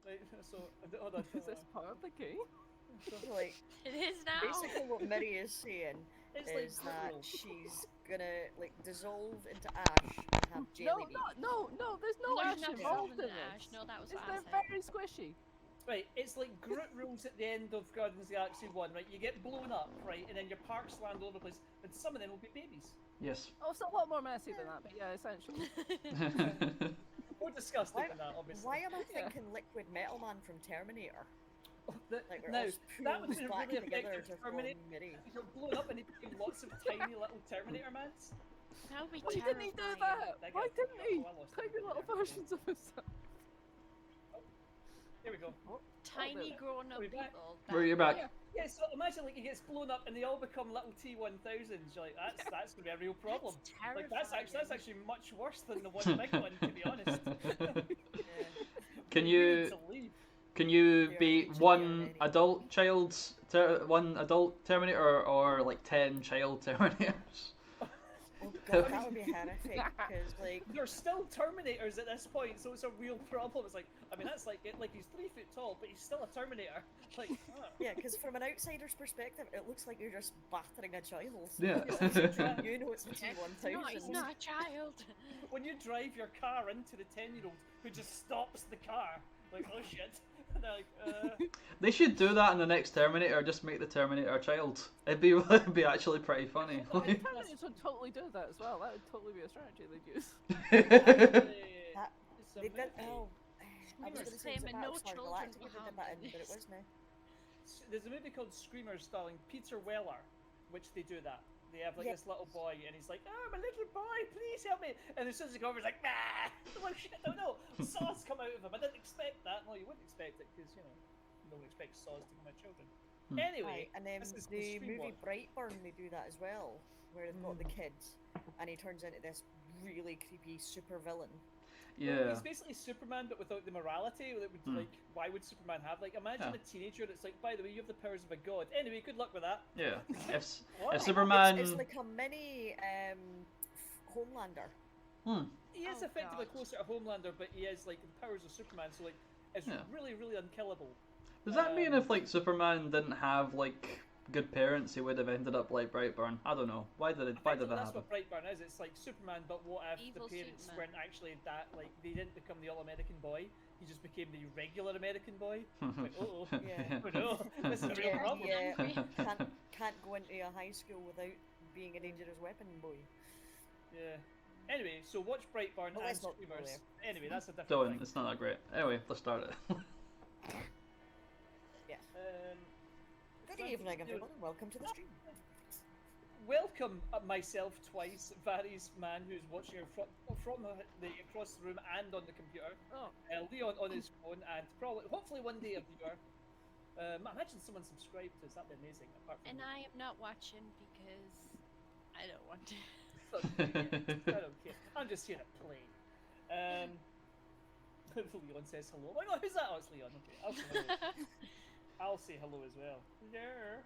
Right, so, hold on. Is this part of the game? So, Like, It is now. basically what Miri is saying it's like is grit that roll. she's gonna like dissolve into ash and have jelly babies. No, there's no There's ash not involved dissolving in the ash. this. No, that was It's, what I they're said. very squishy. Right, it's like Groot rules at the end of Guardians of the Galaxy 1, right? You get blown up, right, and then your parks land all over the place, and some of them will be babies. Yes. Oh, it's a lot more messy than that, but yeah, essentially. More disgusting Why, than that, obviously. why am I Yeah. thinking Liquid Metal Man from Terminator? Like we're Now, all that would have pools been back really together effective to for a form minute. Miri. He got blown up and he became lots of tiny little Terminator mans. That would be Why didn't he do terrifying. that? That Why guy- didn't he? oh, I lost Tiny everybody little there. versions of himself. Here we go. Tiny grown-up Are we back? people. Where you're back. Yeah, so imagine like he gets blown up and they all become little T-1000s. You're like, that's gonna be a real problem. That's Like terrifying. that's actually much worse than the one big one, to be honest. Can We you need to leave. can you Yeah, be it's one already. adult child's one adult Terminator or like 10 child Terminators? Oh god, that would be horrific. Because like, They're still Terminators at this point, so it's a real problem. It's like, I mean, that's like he's 3 foot tall, but he's still a Terminator. Like, yeah, because from an outsider's perspective, it looks like you're just battering a child. Yeah. You know it's a T1000. No, he's not a child. when you drive your car into the 10-year-old who just stops the car, like, oh shit. And they're like, They should do that in the next Terminator. Just make the Terminator a child. It'd be actually pretty funny. Terminators would totally do that as well. That would totally be a strategy they'd use. That- it's a They did. movie. Oh, I was Screamers going to say it was saying a no Battlestar children Galactica were who did harmed that in in, but it this. wasn't. There's a movie called Screamers starring Peter Weller, which they do that. They have like Yeah. this little boy, and he's like, "Oh, I'm a little boy, please help me!" And as soon as he goes over, he's like, "Nah!" I'm like, shit, no, saws come out of him. I didn't expect that. Well, you wouldn't expect it because no one expects saws to come out of children. Anyway, Right, and then this is the Scream movie one. Brightburn, they do that as well, where they've got the kids, and he turns into this really creepy super villain. Well, Yeah. he's basically Superman, but without the morality. That would like, why would Superman have? Like, imagine Yeah. a teenager that's like, by the way, you have the powers of a god. Anyway, good luck with that. Yeah. If What? if Superman. It's like a mini Homelander. He is Oh, effectively God. closer to Homelander, but he is like the powers of Superman, so like it's Yeah. really, really unkillable. Does that mean if like Superman didn't have like good parents, he would have ended up like Brightburn? I don't know. Why did that That's happen? what Brightburn is. It's like Superman, but what if Evil the parents Superman. weren't actually that? Like they didn't become the all-American boy. He just became the regular American boy. Like, oh, Yeah. oh no, this is a real Yeah, problem. yeah. Can't go into a high school without being a dangerous weapon boy. Yeah. Anyway, so watch Brightburn Well, and let's not go Screamers. Anyway, that's a different Don't. thing. It's not that great. Anyway, let's start it. Yeah. Good Sanity, evening, everyone. Welcome to the stream. Welcome myself twice, Varys man who's watching her from the across the room and on the computer. Oh, Leon on his phone and probably, hopefully one day a viewer. Imagine someone subscribed to us, that'd be amazing. Apart from And I am not watching because I don't want to. I don't care. I'm just here to play. Leon says hello. Oh my god, who's that? Oh, it's Leon. Okay, I'll say hello. I'll say hello as well. There.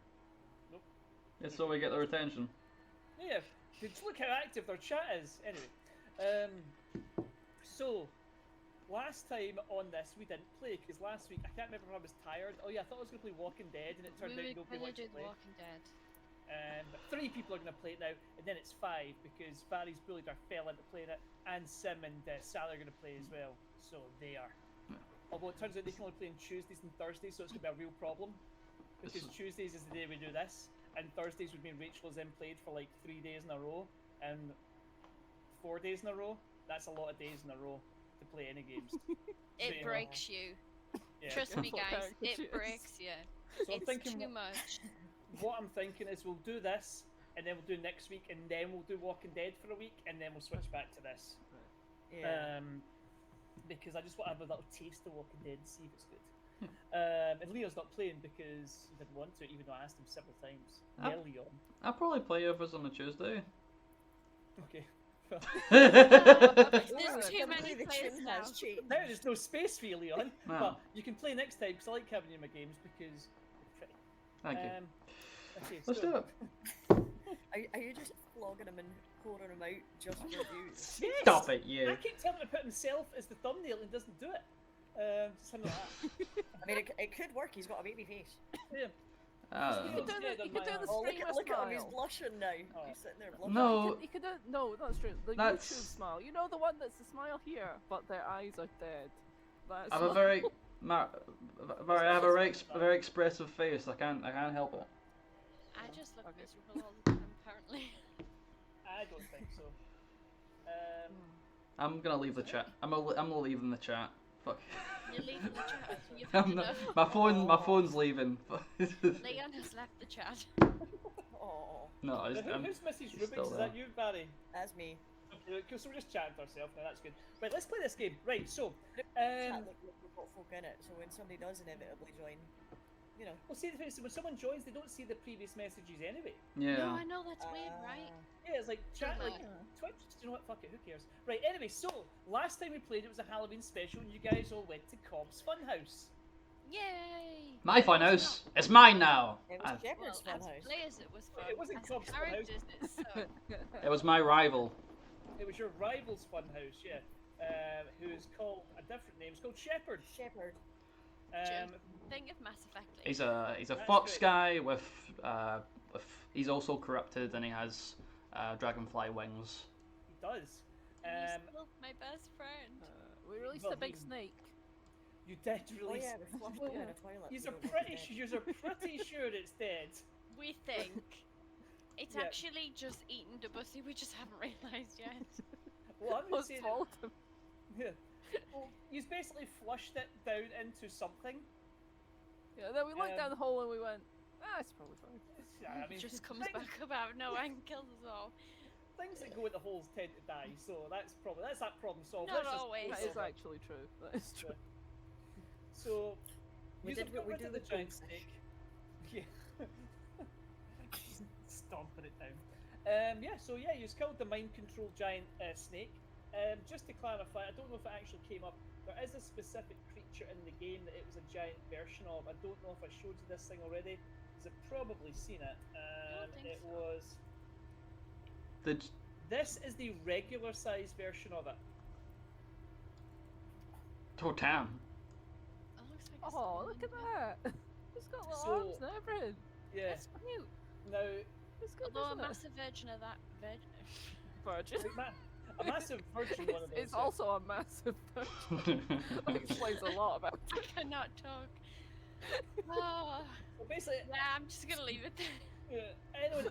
Nope. Yeah, so we get their attention. Yeah, just look how active their chat is. Anyway, so last time on this we didn't play because last week I can't remember if I was tired. Oh yeah, I thought I was going to play Walking Dead and it turned out We nobody really wanted to did play. Walking Dead. But 3 people are going to play it now, and then it's 5 because Barry's bullied or fell into playing it, and Sim and Sally are going to play as well. So they are. Although it turns out they can only play on Tuesdays and Thursdays, so it's going to be a real problem. Because Tuesdays is the day we do this, and Thursdays would mean Rachel has then played for like 3 days in a row, and 4 days in a row. That's a lot of days in a row to play any games. It Yeah. breaks you. Yeah. Trust me, That's what guys. character she It is. breaks you. So I'm It's thinking too much. what I'm thinking is we'll do this, and then we'll do next week, and then we'll do Walking Dead for a week, and then we'll switch back to this. Yeah. Because I just want to have a little taste of Walking Dead and see if it's good. And Leo's not playing because he didn't want to, even though I asked him several times. Oh. Yeah, Leon. I'll probably play if it's on a Tuesday. Okay. There's too many the players tune now. has changed. Now there's no space for you, Leon. No. But you can play next time because I like having you in my games because you're pretty. Thank you. Okay, Let's so- do it. Are you just flogging him and pouring him out just for views? Yes! Stop it, I you. keep telling him to put himself as the thumbnail and doesn't do it. Something like that. I mean, it could work. He's got a baby face. Yeah. I You don't could know. do the, you could do the Oh, streamer look at him. He's smile. blushing now. Oh. He's sitting there blushing. No. You could do, no, that's true. The That's- YouTube smile. You know the one that's the smile here, but their eyes are dead. That's I have a very, I have a very expressive face. I can't help it. I just look Okay. miserable all the time, apparently. I don't think so. I'm gonna leave the chat. I'm gonna leave in the chat. Fuck. You're leaving the chat. You've I'm had not, enough. my phone's leaving. Leon has left the chat. Oh, no, I just, Who's Mrs. he's still Rubik's? Is there. that you, Barry? that's me. Okay, cool, so we're just chatting to ourselves now, that's good. Right, let's play this game. Right, so, Chat like we've got folk in it, so when somebody does inevitably join, you know. well, see the thing is, when someone joins, they don't see the previous messages anyway. yeah. No, I know that's weird, right? Yeah, it's like chat, Don't like matter. Twitch. You know what? Fuck it. Who cares? Right. Anyway, so last time we played, it was a Halloween special, and you guys all went to Cobb's Funhouse. Yay! My funhouse. It's mine now. It was I- Shepherd's Well, as Funhouse. players, it was fun. It wasn't as Cobb's Funhouse. characters, it sucked. It was my rival. It was your rival's Funhouse, yeah. Who is called a different name. It's called Shepherd. Shepherd. Think of Mass Effect. He's a That's fox great. guy with he's also corrupted and he has dragonfly wings. He does. And he's still my best friend. we released Well, a big he- snake. You did Oh release. yeah, we flushed it in a toilet. You're we don't want it dead. pretty sure it's dead. We think. It's Yeah. actually just eaten the pussy, we just haven't realised yet. Well, I'm gonna What's say that. swallowed him? Yeah. Well, you basically flushed it down into something. Yeah, then we looked Um, down the hole and we went, it's probably fine. Yeah, I mean, It just comes things, back up out of nowhere and kills us all. things that go in the holes tend to die, so that's that problem solved. Not Let's just always. go That is with it. actually true. That is true. So, We yous did have what got we rid do of the with giant goldfish. snake. Yeah. Stomping it down. So you killed the mind-controlled giant snake. Just to clarify, I don't know if it actually came up. There is a specific creature in the game that it was a giant version of. I don't know if I showed you this thing already, because I've probably seen it. don't think It so. was. The This is the regular size version of it. Totem. It looks like Oh, look at that! It's got little So- arms and everything. Yeah. That's cute. Now, It's good, Although a isn't it? massive version of that Virgin. like a massive virgin one of those. It's also a massive virgin. That explains a lot about I cannot talk. Oh, Well, basically, yeah, I'm just gonna leave it there. anyone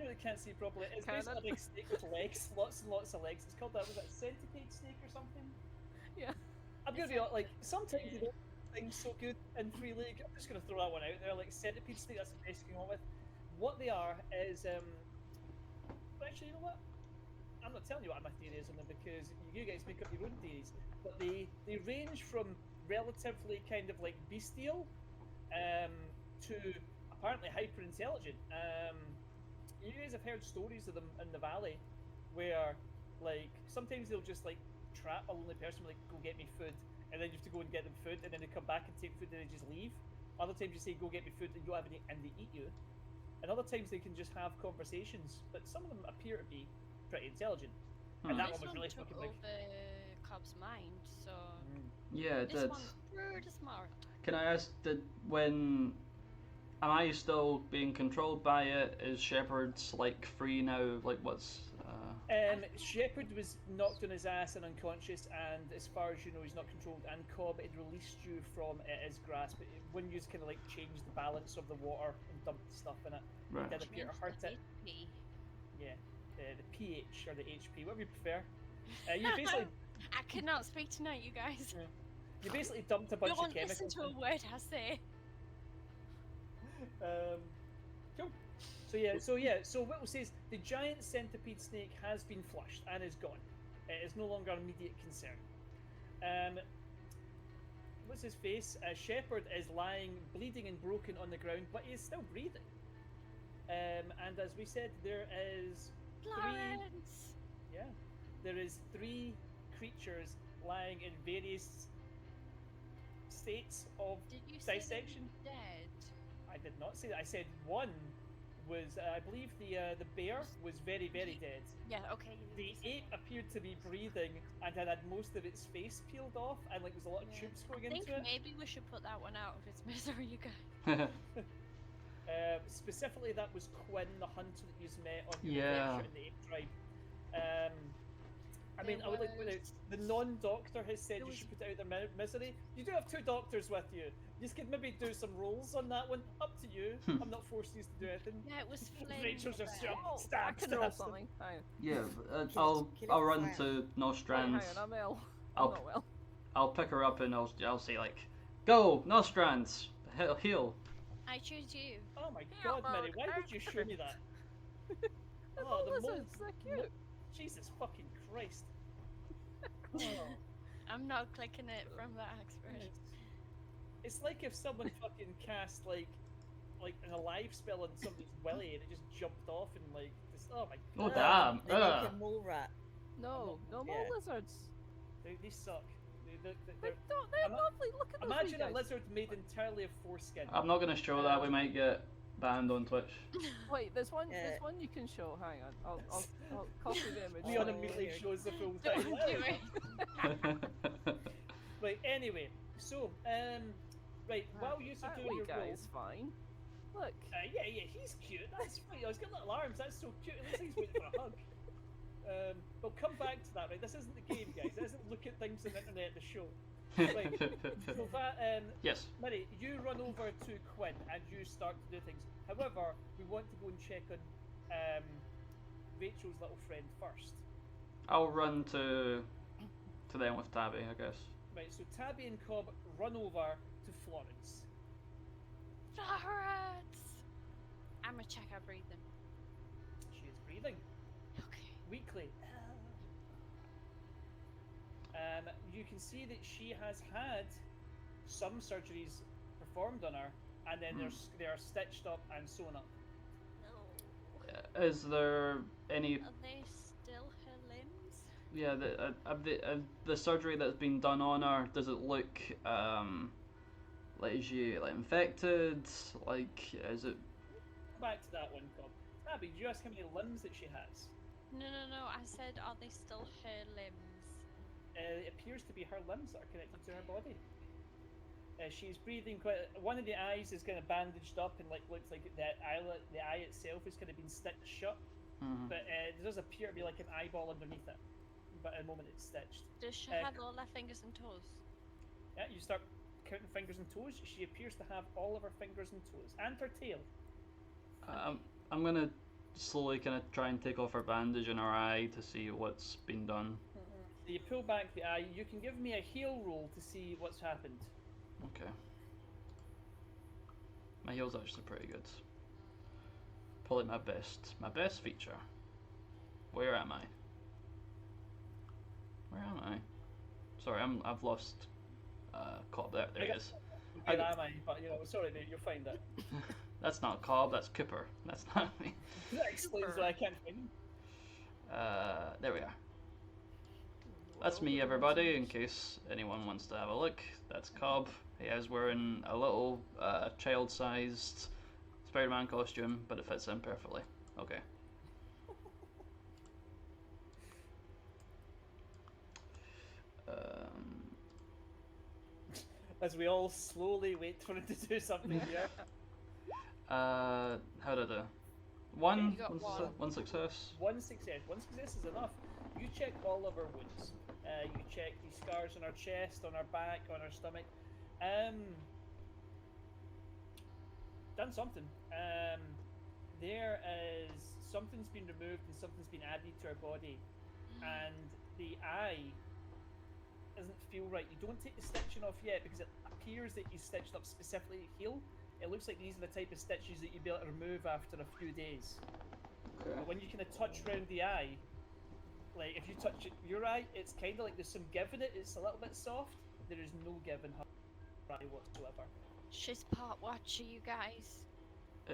that can't see properly, it's Canon. basically a big snake with legs, lots and lots of legs. It's called that. Was that centipede snake or something? Yeah. I'm gonna be like, sometimes they don't do things so good in Free League. I'm just gonna throw that one out there. Like centipede snake, that's the best you can go with. What they are is, but actually, you know what? I'm not telling you what my theory is on them because you guys make up your own theories. But they range from relatively kind of like bestial, to apparently hyper intelligent. You guys have heard stories of them in the valley, where like sometimes they'll just like trap a lonely person, like go get me food, and then you have to go and get them food, and then they come back and take food, and they just leave. Other times you say go get me food, and you don't have any, and they eat you. And other times they can just have conversations, but some of them appear to be pretty intelligent. And that This one was really took fucking big. over Cobb's mind, so Yeah, it this did. one's pretty smart. Can I ask, am I still being controlled by it? Is Shepards like free now? Like what's Shepherd was knocked on his ass and unconscious, and as far as you know, he's not controlled. And Cobb had released you from his grasp. When you kind of like changed the balance of the water and dumped stuff in it, right? did appear to hurt it. HP. Yeah, the pH or the HP, whatever you prefer. You basically I cannot speak tonight, you guys. you basically dumped a bunch Don't of chemicals. listen to a word I say. Cool. So what we'll say is the giant centipede snake has been flushed and is gone. It is no longer an immediate concern. What's his face? Shepherd is lying, bleeding and broken on the ground, but he is still breathing. And as we said, there is Florence! there is 3 creatures lying in various states of Did you say dissection. they were dead? I did not say that. I said one was, I believe, the bear was very, very dead. Yeah, okay. The ape appeared to be breathing and had most of its face peeled off, and like there's a lot of tubes I going think into it. maybe we should put that one out of its misery, you guys. Specifically, that was Quinn, the hunter that you met on your Yeah. adventure in the ape tribe. I mean, There I would like to point out, was- the non-doctor has said there you was- should put out their misery. You do have 2 doctors with you. You could maybe do some rolls on that one. Up to you. I'm not forcing you to do anything. Yeah, it was Flynn. Rachel's just the bear. Oh, I stab, can stab, roll stab. something. Hang on. Yeah, Kill I'll it run fire. to Wait, Nostrands. hang on, I'm ill. I'll- I'm not well. I'll pick her up and I'll say like, "Go, Nostrands, heal." I choose you. Oh my god, Mary, why would you show me that? Oh, the mold. lizards, they're cute. Jesus fucking Christ. Oh. I'm not clicking it from that expression. It's like if someone fucking cast like an alive spell on somebody's willy and it just jumped off and like just, oh my Oh god. damn! They make Ugh. a mole rat. No, no more Yeah. lizards. They suck. They're They're, They're lovely. Look at those wee imagine a guys. lizard made entirely of foreskin. I'm not gonna show that. We might get banned on Twitch. Wait, there's one. Yeah. There's one you can show. Hang on, I'll copy the image. Leon Oh, immediately here. shows the full Don't thing. do it. Right, anyway, so, right, while you are That doing wee your guy roll, is fine. Look. yeah, he's cute. That's funny. He's got little arms. That's so cute. It looks like he's waiting for a hug. We'll come back to that. Right, this isn't the game, guys. This isn't look at things on the internet. The show. Right. So that, Yes. Mary, you run over to Quinn and you start to do things. However, we want to go and check on Rachel's little friend first. I'll run to them with Tabby, I guess. Right. So Tabby and Cobb run over to Florence. Florence! I'm gonna check her breathing. She is breathing Okay. weakly. You can see that she has had some surgeries performed on her, and then they are stitched up and sewn up. No. Is there any? Are they still her limbs? Yeah, the surgery that's been done on her. Does it look like is she like infected? Like is it? Back to that one, Cobb. Tabby, did you ask how many limbs that she has? No. I said, are they still her limbs? It appears to be her limbs that are connected to her body. She's breathing quite. One of the eyes is kind of bandaged up and like looks like the eye itself has kind of been stitched shut. Mhm. But there does appear to be like an eyeball underneath it. But at the moment it's stitched. Does she have all her fingers and toes? Yeah, you start counting fingers and toes. She appears to have all of her fingers and toes and her tail. I'm gonna slowly kind of try and take off her bandage in her eye to see what's been done. So you pull back the eye. You can give me a heal roll to see what's happened. Okay. My heal's actually pretty good. Probably my best feature. Where am I? Where am I? Sorry, I've lost Cobb. There he is. Where am I? But you know, sorry, mate, you'll find it. That's not Cobb. That's Cooper. That's not me. That explains why I can't find him. There we are. That's me, everybody, in case anyone wants to have a look. That's Cobb. He is wearing a little child-sized Spider-Man costume, but it fits him perfectly. Okay. As we all slowly wait for him to do something here. How did I do? One, You got one success. One success. One success is enough. You check all of her wounds. You check the scars on her chest, on her back, on her stomach. Done something. There is something's been removed and something's been added to her body, and the eye doesn't feel right. You don't take the stitching off yet because it appears that you stitched up specifically to heal. It looks like these are the type of stitches that you'd be able to remove after a few days. Okay. But when you kind of touch around the eye, like if you touch your eye, it's kind of like there's some give in it. It's a little bit soft. There is no give in her eye whatsoever. She's part watcher, you guys.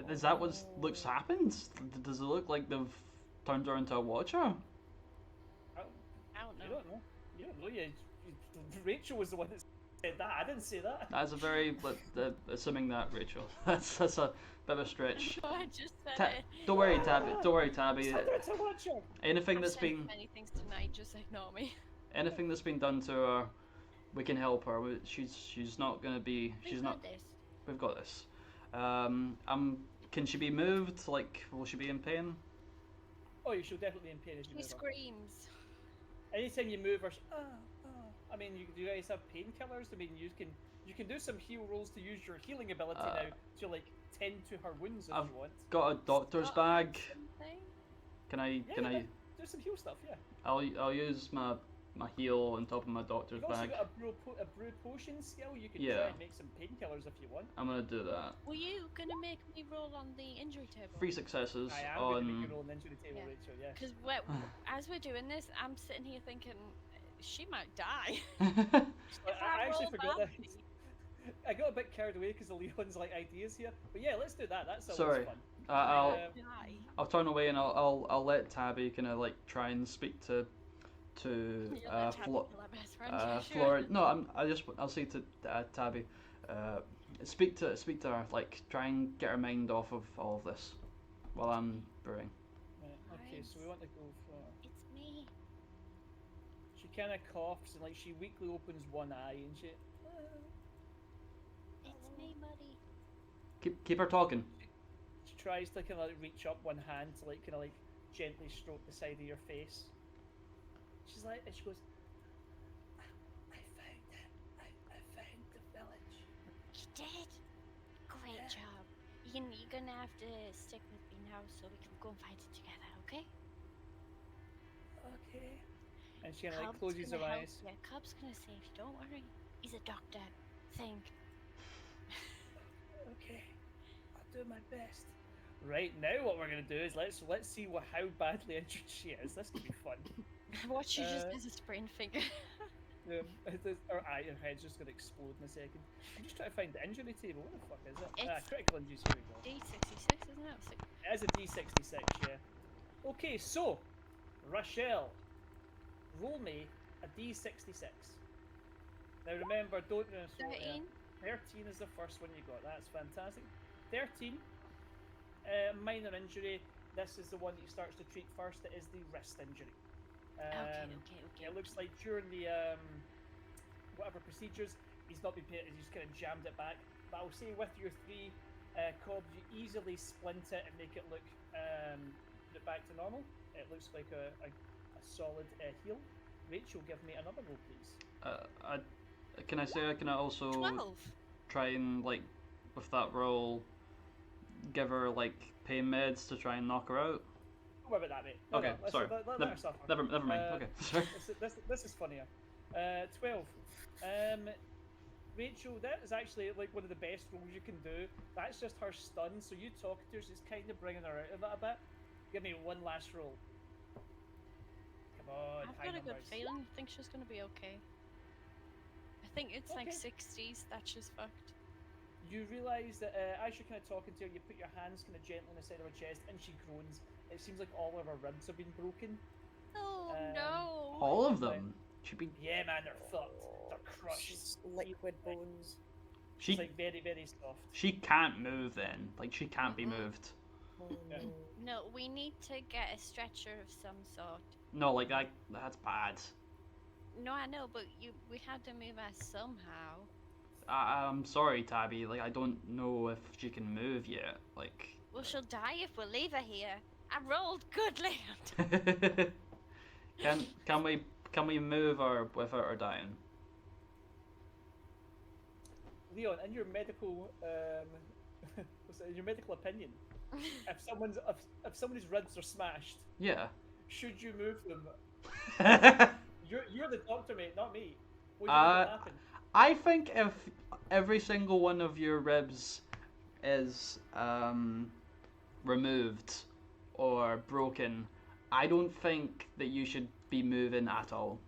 Is that what looks happened? Does it look like they've turned her into a watcher? I don't You know. don't know. You don't know. Rachel was the one that said that. I didn't say that. That's a very assuming that, Rachel. That's a bit of a stretch. No, I just said it. Don't worry, Tabby. Don't worry, Tabby. Stop it to watch her. Anything I've that's said been many things tonight. Just ignore me. anything that's been done to her, we can help her. She's not gonna be. She's not. This. We've got this. Can she be moved? Like, will she be in pain? Oh, you should definitely be in pain as you She move her. screams. Anytime you move her, I mean, do you guys have painkillers? I mean, you can do some heal rolls to use your healing ability now to like tend to her wounds if I've you want. got a doctor's Stop bag. something. Can I? Do some heal stuff, yeah. I'll use my heal on top of my doctor's You've also bag. got a brew potion skill. You can Yeah. try and make some painkillers if you want. I'm gonna do that. Were you gonna make me roll on the injury table? 3 successes I am going to make on. you roll an injury table, Yeah. Rachel. Yeah. Because as we're doing this, I'm sitting here thinking she might die. I actually roll forgot that. badly. I got a bit carried away because of Leon's like ideas here. But yeah, let's do that. That's always Sorry. fun. I'll Die. I'll turn away and I'll let Tabby kind of like try and speak to You'll let Tabby Flo- kill our best friend, yeah, sure. Flora. No, I'll say to Tabby, speak to her, like try and get her mind off of all of this while I'm brewing. Right, okay, so we want to go for. It's me. She kind of coughs and like she weakly opens one eye and she. It's me, buddy. Keep her talking. She tries to kind of like reach up one hand to like kind of like gently stroke the side of your face. She's like, and she goes, I found it. I found the village. You did. Great job. You're gonna have to stick with me now so we can go and find it together, okay? Okay. And she kind of like Cobb's closes her gonna help eyes. you. Cobb's gonna save you. Don't worry. He's a doctor. Think. Okay, I'll do my best. Right now, what we're gonna do is let's see how badly injured she is. This could be fun. Watch, she just Uh, has a sprained finger. Her head's just gonna explode in a second. I'm just trying to find the injury table. What the fuck is it? It's- Critical injuries. Here we go. D66, isn't it? It is a D66, yeah. Okay, so Rochelle, roll me a D66. Now remember, don't. 13. 13 is the first one you got. That's fantastic. 13. Minor injury. This is the one that he starts to treat first. It is the wrist injury. Okay. It looks like during the whatever procedures, he's not been paid. He's just kind of jammed it back. But I'll say with your 3 cobs, you easily splint it and make it look put it back to normal. It looks like a solid heal. Rachel, give me another roll, please. Can I also 12. try and like with that roll give her like pain meds to try and knock her out? Don't worry about that, mate. Okay, sorry. Let her suffer. Never mind. Okay, sorry. This is funnier. 12. Rachel, that is actually like one of the best rolls you can do. That's just her stun, so you talk to her, so it's kind of bringing her out of it a bit. Give me one last roll. Come on, I've high got a good numbers. feeling. I think she's gonna be okay. I think it's like Okay. 60s that she's fucked. You realise that as you're kind of talking to her, you put your hands kind of gently on the side of her chest, and she groans. It seems like all of her ribs have been broken. Oh Um, no! All of them. Should be. Yeah, man, they're fucked. They're crushed. She's liquid bones. She's She like very, very soft. she can't move then. Like she can't be Mhm. moved. Oh, Yeah. no. No, we need to get a stretcher of some sort. No, like that's bad. No, I know, but we had to move her somehow. I'm sorry, Tabby. Like I don't know if she can move yet. Like. Well, she'll die if we leave her here. I rolled good, Leon. Can we move her without her dying? Leon, in your medical, in your medical opinion, if somebody's ribs are smashed, Yeah. should you move them? You're the doctor, mate, not me. What do you think will happen? I think if every single one of your ribs is removed or broken, I don't think that you should be moving at all.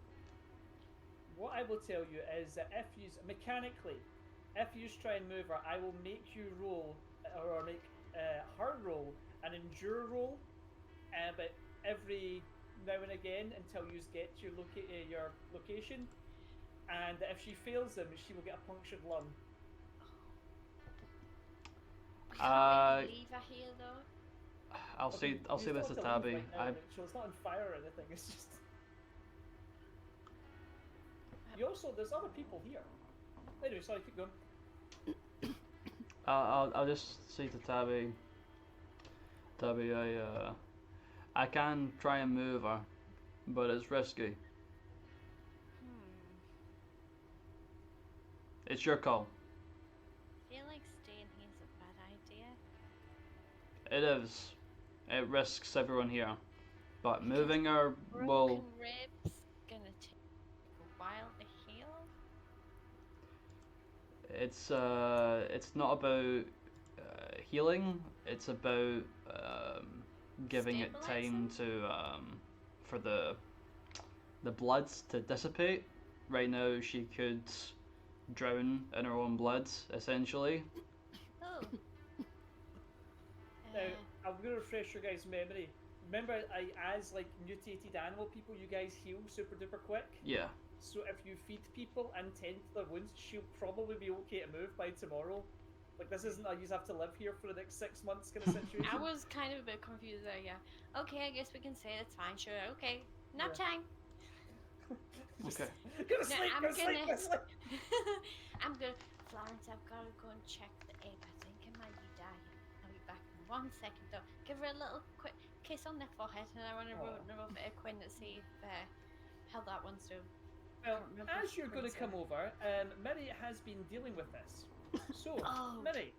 What I will tell you is that if you mechanically, if you try and move her, I will make you roll or make her roll an endure roll, but every now and again until you get to your location, and if she fails them, she will get a punctured lung. We can't really leave her here though. I'll say You this still to have to leave Tabby. right now, so it's not on fire or anything. It's just. You also, there's other people here. Anyway, sorry, keep going. I'll just say to Tabby, I can try and move her, but it's risky. It's your call. I feel like staying here is a bad idea. It is. It risks everyone here, but moving her Broken will. ribs gonna take a while to heal. It's not about healing. It's about giving it time to for the blood to dissipate. Right now, she could drown in her own blood, essentially. Oh. Now, I'm gonna refresh your guys' memory. Remember, as like mutated animal people, you guys heal super duper quick. Yeah. So if you feed people and tend to their wounds, she'll probably be okay to move by tomorrow. Like, this isn't a you have to live here for the next 6 months kind of situation. I was kind of a bit confused there, yeah. Okay, I guess we can say that's fine, sure, okay. Nap time! Okay. Go to sleep, go to sleep, go to sleep. I'm gonna... Florence, I've gotta go and check the ape. I think it might be dying. I'll be back in 1 second though. Give her a little quick kiss on the forehead and I want to rub it at Quinn to see if, how that one's doing. Well, as you're going to come over, Mary has been dealing with this. So, Mary,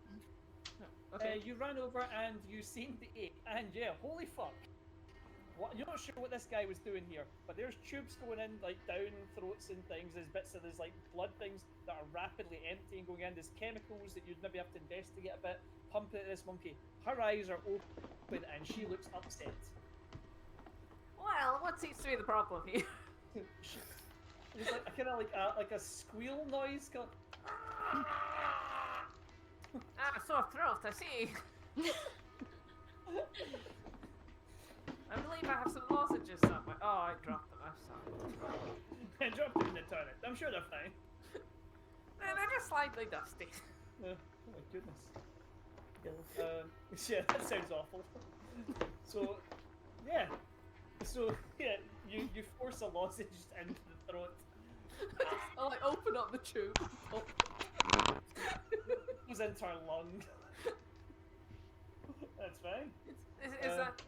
Okay. you ran over and you seen the ape, and yeah, holy fuck. What, you're not sure what this guy was doing here, but there's tubes going in, like, down throats and things. There's bits of, there's, like, blood things that are rapidly emptying going in. There's chemicals that you'd maybe have to investigate a bit. Pump it at this monkey. Her eyes are open and she looks upset. Well, what seems to be the problem here? There's like a kind of like a squeal noise. Kind of... Sore throat, I see. I believe I have some lozenges somewhere. Oh, I dropped them, I'm sorry. I dropped them in the toilet. I'm sure they're fine. They're just slightly dusty. Oh my goodness. Yeah, that sounds awful. So, yeah. So, yeah, you force a lozenge into the throat. I'll like open up the tube. Goes into her lung. That's fine.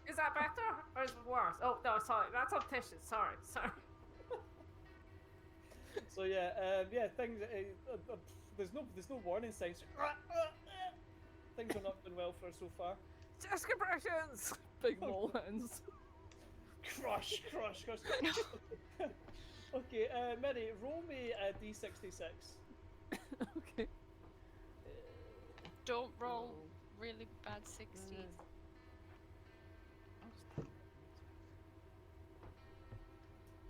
Is that better or is it worse? Oh no, sorry, that's optician. Sorry. So yeah, things. There's no warning signs. Things are not doing well for her so far. Chest compressions. Big mole hands. Crush. Okay, Mary, roll me a d66. Okay. Don't roll really bad 60s.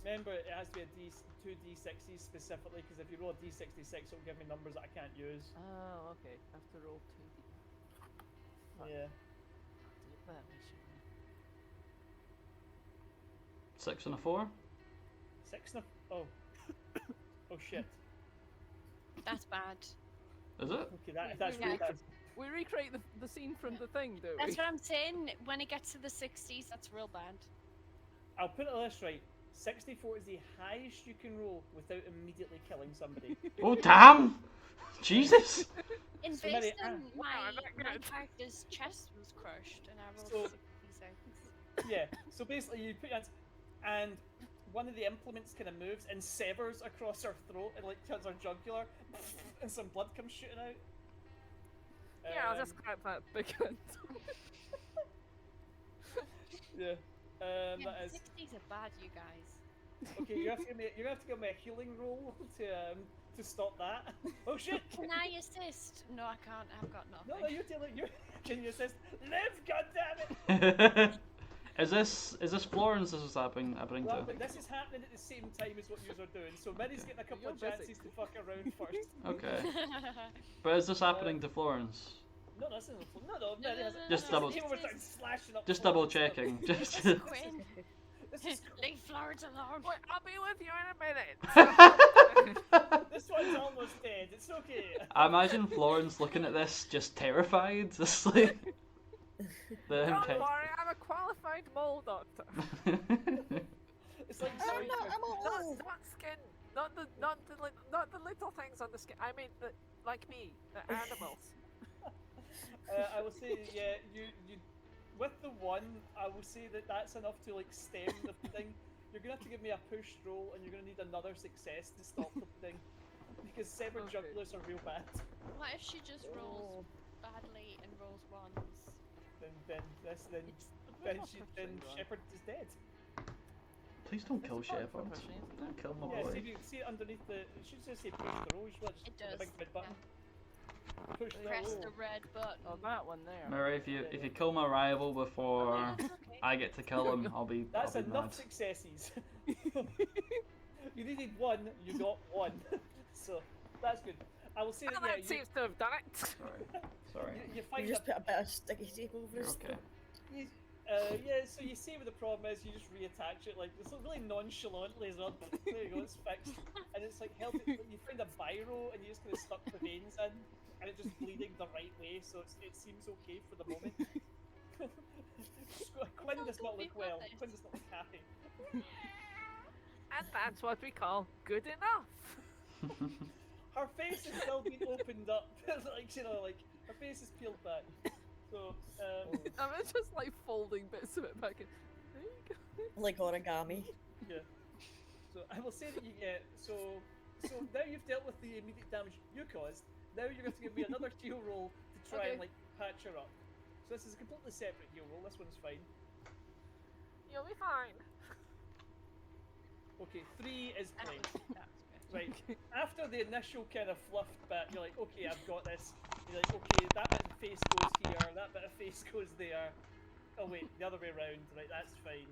Remember, it has to be a two d60s specifically, because if you roll a d66, it'll give me numbers that I can't use. Oh, okay. I have to roll 2d. Yeah. Do it that way, shouldn't 6 and a 4. 6 and a... Oh. Oh shit. That's bad. Is it? Okay, that's Yeah. really bad. we recreate the scene from the thing, don't That's we? what I'm saying. When it gets to the 60s, that's real bad. I'll put it this right. 64 is the highest you can roll without immediately killing somebody. Oh damn! Jesus! In So Mary, Basin, wow, my that good. character's chest was crushed, and I rolled So- 66. Yeah, so basically you put your hands, and one of the implements kind of moves and severs across her throat and like turns her jugular, and some blood comes shooting out. Yeah, I'll just grab that big hand. Yeah. Yeah, That is 60s are bad, you guys. okay. You have to give me a healing roll to stop that. Oh shit! Can I assist? No, I can't. I've got nothing. No, you're telling you. Can you assist? Live, goddammit! Is this Florence this is happening Well, to? but this is happening at the same time as what you are doing. So Mary's getting a couple of You're busy. chances to fuck around first. Okay. But is this happening to Florence? No, that's not. No, Mary has. Just double- People were starting slashing up. Just Florence. double checking. Just Quinn. This is cool. Leave Florence alone. Wait, I'll be with you in a minute. This one's almost dead. It's okay. I imagine Florence looking at this, just terrified. Just like Don't worry, I'm a qualified mole doctor. It's like I'm Not, old. not skin, not the little things on the skin. I mean, like me, the animals. I will say, yeah, you with the one, I will say that that's enough to like stem the thing. You're gonna have to give me a push roll, and you're gonna need another success to stop the thing, because severed Okay. jugglers are real bad. What if she just rolls badly and rolls ones? Then Shepherd is dead. Please don't kill It's a button for Shepards. pushing, isn't it? Don't kill my Yeah, boy. see, you see it underneath the. It should just say push the roll. You should just It the does. big red button. Push the Press roll. the red button. Oh, that one there. Murray, if you kill my rival before Oh, that's okay. I get to kill him, I'll be That's I'll be enough mad. successes. You needed one, you got one. So that's good. I will say Well, that that yeah, seems to have done it. Sorry. you You find just that put a bit of sticky tape over You're his okay. you, yeah, so you see what the problem is, you just reattach it like it's really nonchalantly as well. There you go, it's fixed. And it's like held it, you find a biro and you just kind of stuck the veins in and it's just bleeding the right way, so it seems okay for the moment. Quinn does not look well. Quinn does not look happy. And that's what we call good enough. Her face is still being opened up. Like, you know, like her face is peeled back. So, I'm just like folding bits of it back in. There you go. like origami. yeah. So I will say that you get so now you've dealt with the immediate damage you caused. Now you're going to give me another heal roll to try and Okay. like patch her up. So this is a completely separate heal roll. This one's fine. You'll be fine. Okay, 3 is played. That's good. Right. After the initial kind of fluffed bit, you're like, okay, I've got this. You're like, okay, that bit of face goes here, that bit of face goes there. Oh wait, the other way around. Right, that's fine.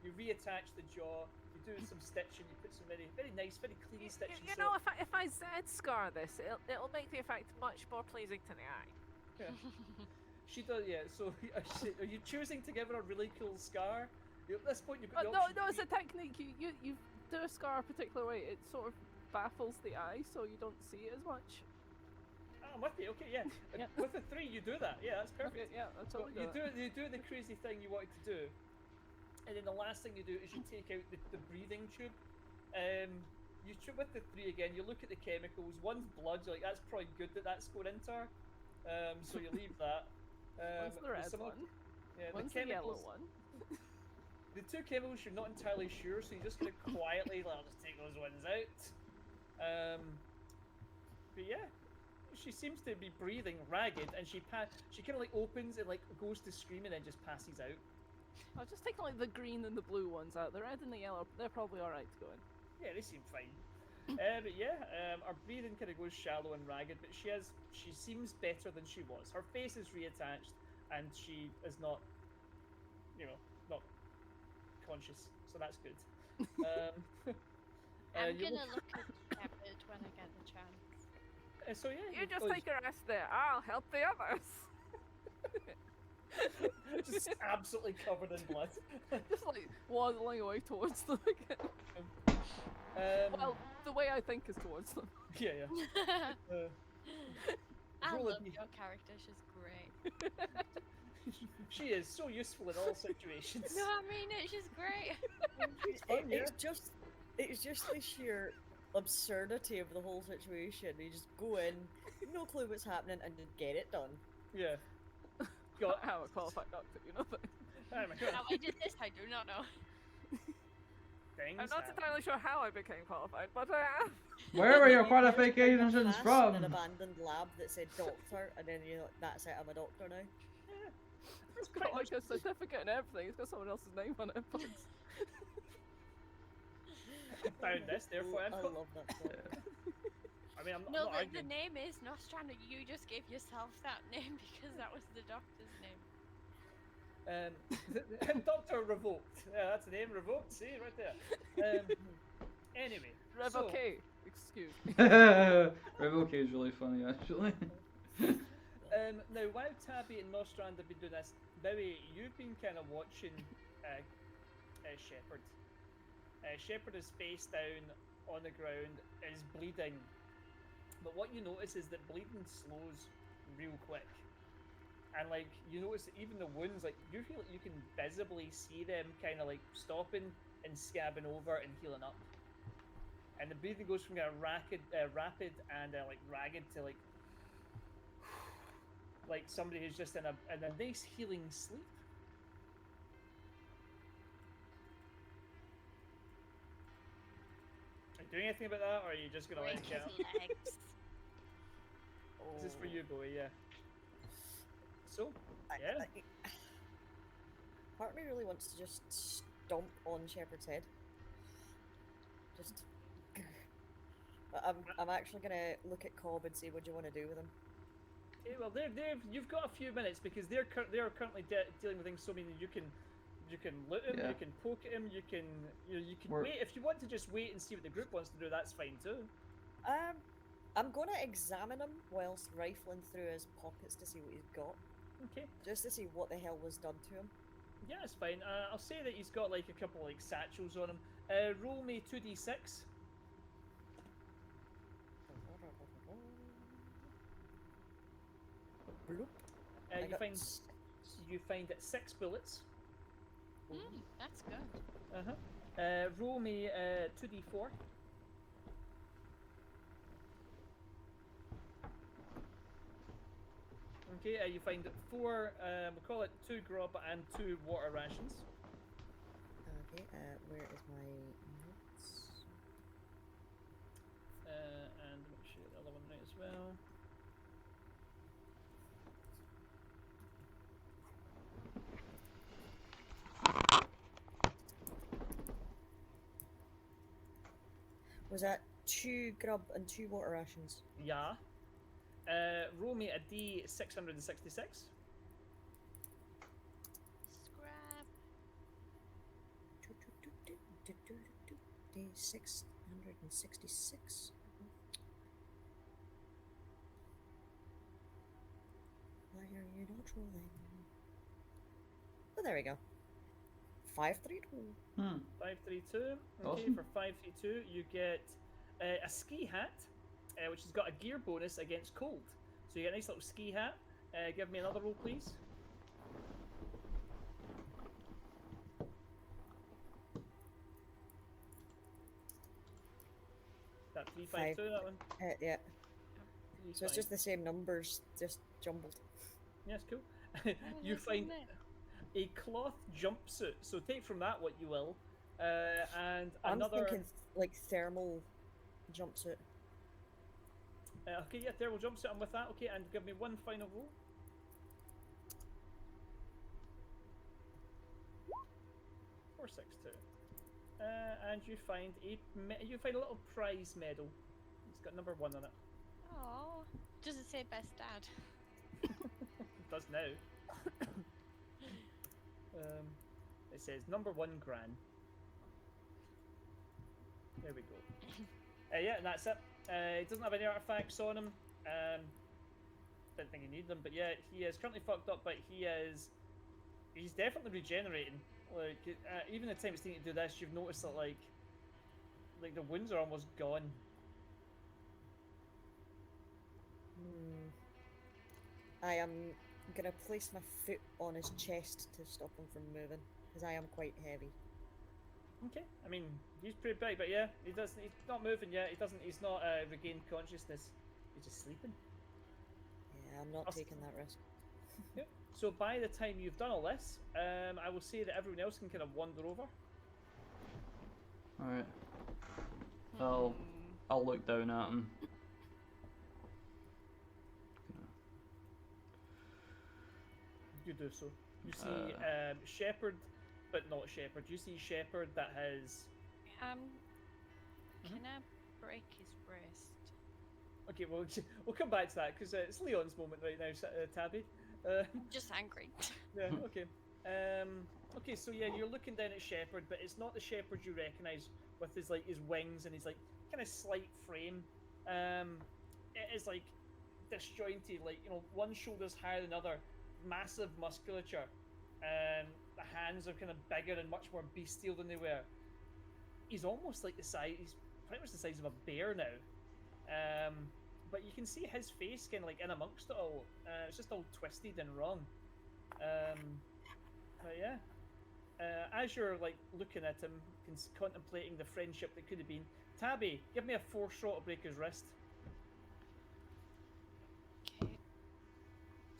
You reattach the jaw. You do some stitching. You put some very, very nice, very clean stitching. You know, if I Z-scar this, it'll make the effect much more pleasing to the eye. Yeah. She does, yeah. So, are you choosing to give her a really cool scar? At this point, you've got the No, option no, to it's a technique. You do a scar a particular way. It sort of baffles the eye, so you don't see it as much. I'm with you. Okay, yeah. Yeah. With the 3, you do that. Yeah, that's perfect. Okay, yeah, that's So totally you do the crazy thing you wanted to do, and then the last thing you do is you take out the breathing tube. You with the 3 again. You look at the chemicals. One's blood. You're like, that's probably good that that's going into her. So you leave that. One's the red there's some one. Yeah, One's the yellow chemicals- one. The 2 chemicals you're not entirely sure, so you just kind of quietly, like, I'll just take those ones out. But yeah, she seems to be breathing ragged, and she kind of like opens and like goes to scream and then just passes out. I'll just take like the green and the blue ones out. The red and the yellow, they're probably alright to go in. Yeah, they seem fine. But yeah, her breathing kind of goes shallow and ragged, but she seems better than she was. Her face is reattached, and she is not, not conscious, so that's good. I'm you gonna look at Shepherd when I get the chance. so yeah, You just take a rest there. I'll help the others. just absolutely covered in blood. Just like waddling away towards them again. Well, the way I think is towards them. yeah. I Roll a love D- your character. She's great. She is so useful in all situations. No, I mean it. She's great. It's fun, yeah. It's just the sheer absurdity of the whole situation. You just go in, no clue what's happening, and just get it done. Yeah. Got how a qualified doctor, you know. Oh my god. How I did this, I do not know. Things I'm not happen. entirely sure how I became qualified, but I am. Where were your You qualifications went past from? an abandoned lab that said doctor, and then you're like, that's it, I'm a doctor now. It's got like a certificate and everything. It's got someone else's name on it. But I found this, therefore I I've got. love that book. I mean, I'm No, not the arguing. name is Nostranda. You just gave yourself that name because that was the doctor's name. Doctor revoked. Yeah, that's the name, revoked. See, right there. Anyway. so- Revoke. Excuse me. Revoke is really funny, actually. Now, while Tabby and Nostrand have been doing this, Bowie, you've been kind of watching Shepherd. Shepherd is face down on the ground, is bleeding. But what you notice is that bleeding slows real quick. And like you notice that even the wounds, like you feel like you can visibly see them kind of like stopping and scabbing over and healing up. And the breathing goes from kind of rapid and like ragged to like somebody who's just in a nice healing sleep. Are you doing anything about that, or are you just gonna let Break it his go? legs. This is for you, Bowie. Yeah. So, I- yeah. Part of me really wants to just stomp on Shepherd's head. Just. I'm actually gonna look at Cobb and see what you want to do with him. Okay, well, you've got a few minutes because they're currently dealing with things. So I mean, you can loot him, Yeah. you can poke at him, you can We're- wait if you want to just wait and see what the group wants to do. That's fine too. I'm gonna examine him whilst rifling through his pockets to see what he's got, Okay, just to see what the hell was done to him. yeah, it's fine. I'll say that he's got like a couple like satchels on him. Roll me 2d6. Bloop. I You got find s- you find 6 bullets. That's good. Roll me 2d4. Okay, you find 4, we'll call it 2 grub and 2 water rations. Okay, where is my notes? And make sure the other one right as well. Was that 2 grub and 2 water rations? Yeah. Roll me a D666. Scrap. Day 666. Why are you not rolling? Oh, there we go. 532. 532. Okay, Awesome. for 532, you get a ski hat, which has got a gear bonus against cold. So you get a nice little ski hat. Give me another roll, please. That 352, that one. Yeah. So it's just the same numbers, just jumbled. Yes, cool. Oh, You that's find in it. a cloth jumpsuit. So take from that what you will. And I'm another. thinking like thermal jumpsuit. Okay, yeah, thermal jumpsuit. I'm with that. Okay, and give me one final roll. 462. And you find a little prize medal. It's got number 1 on it. Aw. Does it say best dad? It does now. It says number 1 gran. There we go. Yeah, and that's it. He doesn't have any artifacts on him. Didn't think he needed them, but yeah, he is currently fucked up. But he's definitely regenerating. Like even the time it's taking to do this, you've noticed that like the wounds are almost gone. I am gonna place my foot on his chest to stop him from moving, because I am quite heavy. Okay, I mean he's pretty big, but yeah, he's not moving yet. He's not regained consciousness. He's just sleeping. Yeah, I'm not taking that risk. Yep. So by the time you've done all this, I will say that everyone else can kind of wander over. Alright. I'll look down at him. You do so. You see Shepherd, but not Shepherd. You see Shepherd that has. Can I break his wrist? Okay, well we'll come back to that because it's Leon's moment right now, Tabby. I'm just angry. Yeah. Okay. Okay. So yeah, you're looking down at Shepherd, but it's not the Shepherd you recognise with his wings and his like kind of slight frame. It is like disjointed, like one shoulder's higher than the other, massive musculature. the hands are kind of bigger and much more bestial than they were. He's almost like he's pretty much the size of a bear now. But you can see his face kind of like in amongst it all. It's just all twisted and wrong. But yeah. As you're like looking at him, contemplating the friendship that could have been, Tabby, give me a force shot to break his wrist. Okay.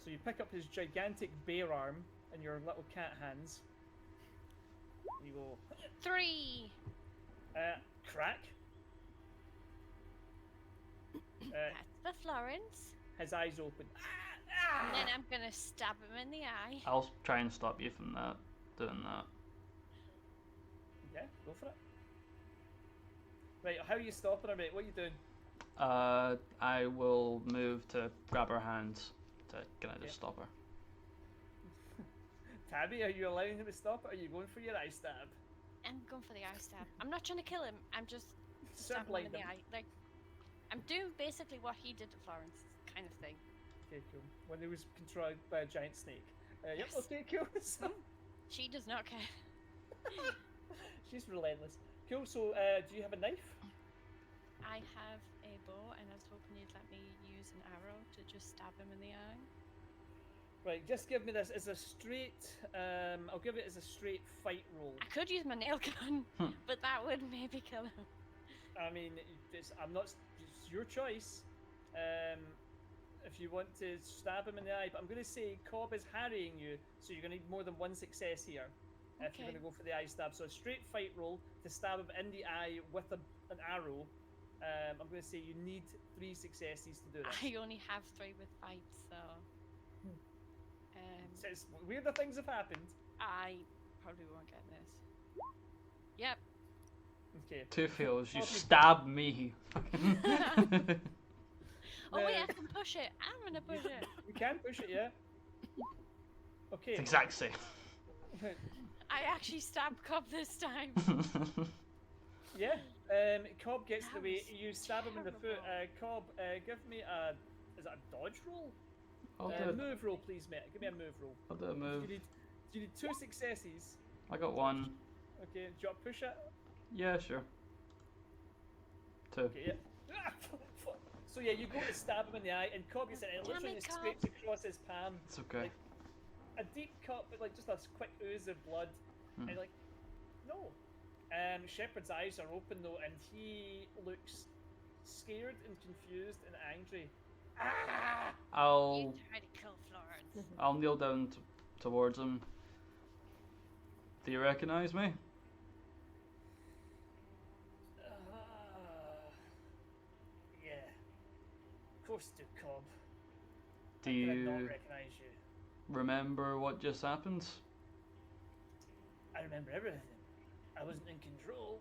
So you pick up his gigantic bear arm in your little cat hands. You go 3. crack. That's the Florence. His eyes open. And then I'm gonna stab him in the eye. I'll try and stop you from doing that. Yeah, go for it. Right, how are you stopping her, mate? What are you doing? I will move to grab her hands to kind of just stop her. Tabby, are you allowing him to stop it, or are you going for your eye stab? I'm going for the eye stab. I'm not trying to kill him. I'm just stabbing him blind in the him. eye. Like, I'm doing basically what he did to Florence, kind of thing. Okay, cool. When he was controlled by a giant snake. Yep, Yes. okay, cool. So, She does not care. she's relentless. Cool, so do you have a knife? I have a bow, and I was hoping you'd let me use an arrow to just stab him in the eye. Right, just give me this as a straight, I'll give it as a straight fight roll. I could use my nail gun, but that would maybe kill him. I mean, it's your choice. If you want to stab him in the eye, but I'm going to say Cobb is harrying you, so you're going to need more than one success here. If you're Okay. going to go for the eye stab. So a straight fight roll to stab him in the eye with an arrow. I'm going to say you need 3 successes to do this. I only have 3 with fights, so. So it's weirder things have happened. I probably won't get this. Yep. Okay. Two fails. You Cobb, stab me. Oh wait, I can push it. I'm gonna push it. You can push it, yeah. Okay. It's exact same. I actually stabbed Cobb this time. Yeah. Cobb gets That the way. was You stab him in the foot. terrible. Cobb, give me a. Is it a dodge roll? I'll do it. Move roll, please, mate. Give me a move roll. I'll do a move. You need 2 successes. I got 1. Okay, do you want to push it? Yeah, sure. 2. Okay, yeah. So yeah, you go to stab him in the eye, and Cobb gets it, and it Damn literally it, Cobb. scrapes across his palm. It's okay. Like, a deep cut, but like just a quick ooze of blood. Hmm. And like, no. Shepherd's eyes are open though, and he looks scared and confused and angry. Ah! I'll You tried to kill Florence. I'll kneel down towards him. Do you recognize me? Yeah. Of course you do, Cobb. Do How could I you not recognize you? remember what just happened? I remember everything. I wasn't in control.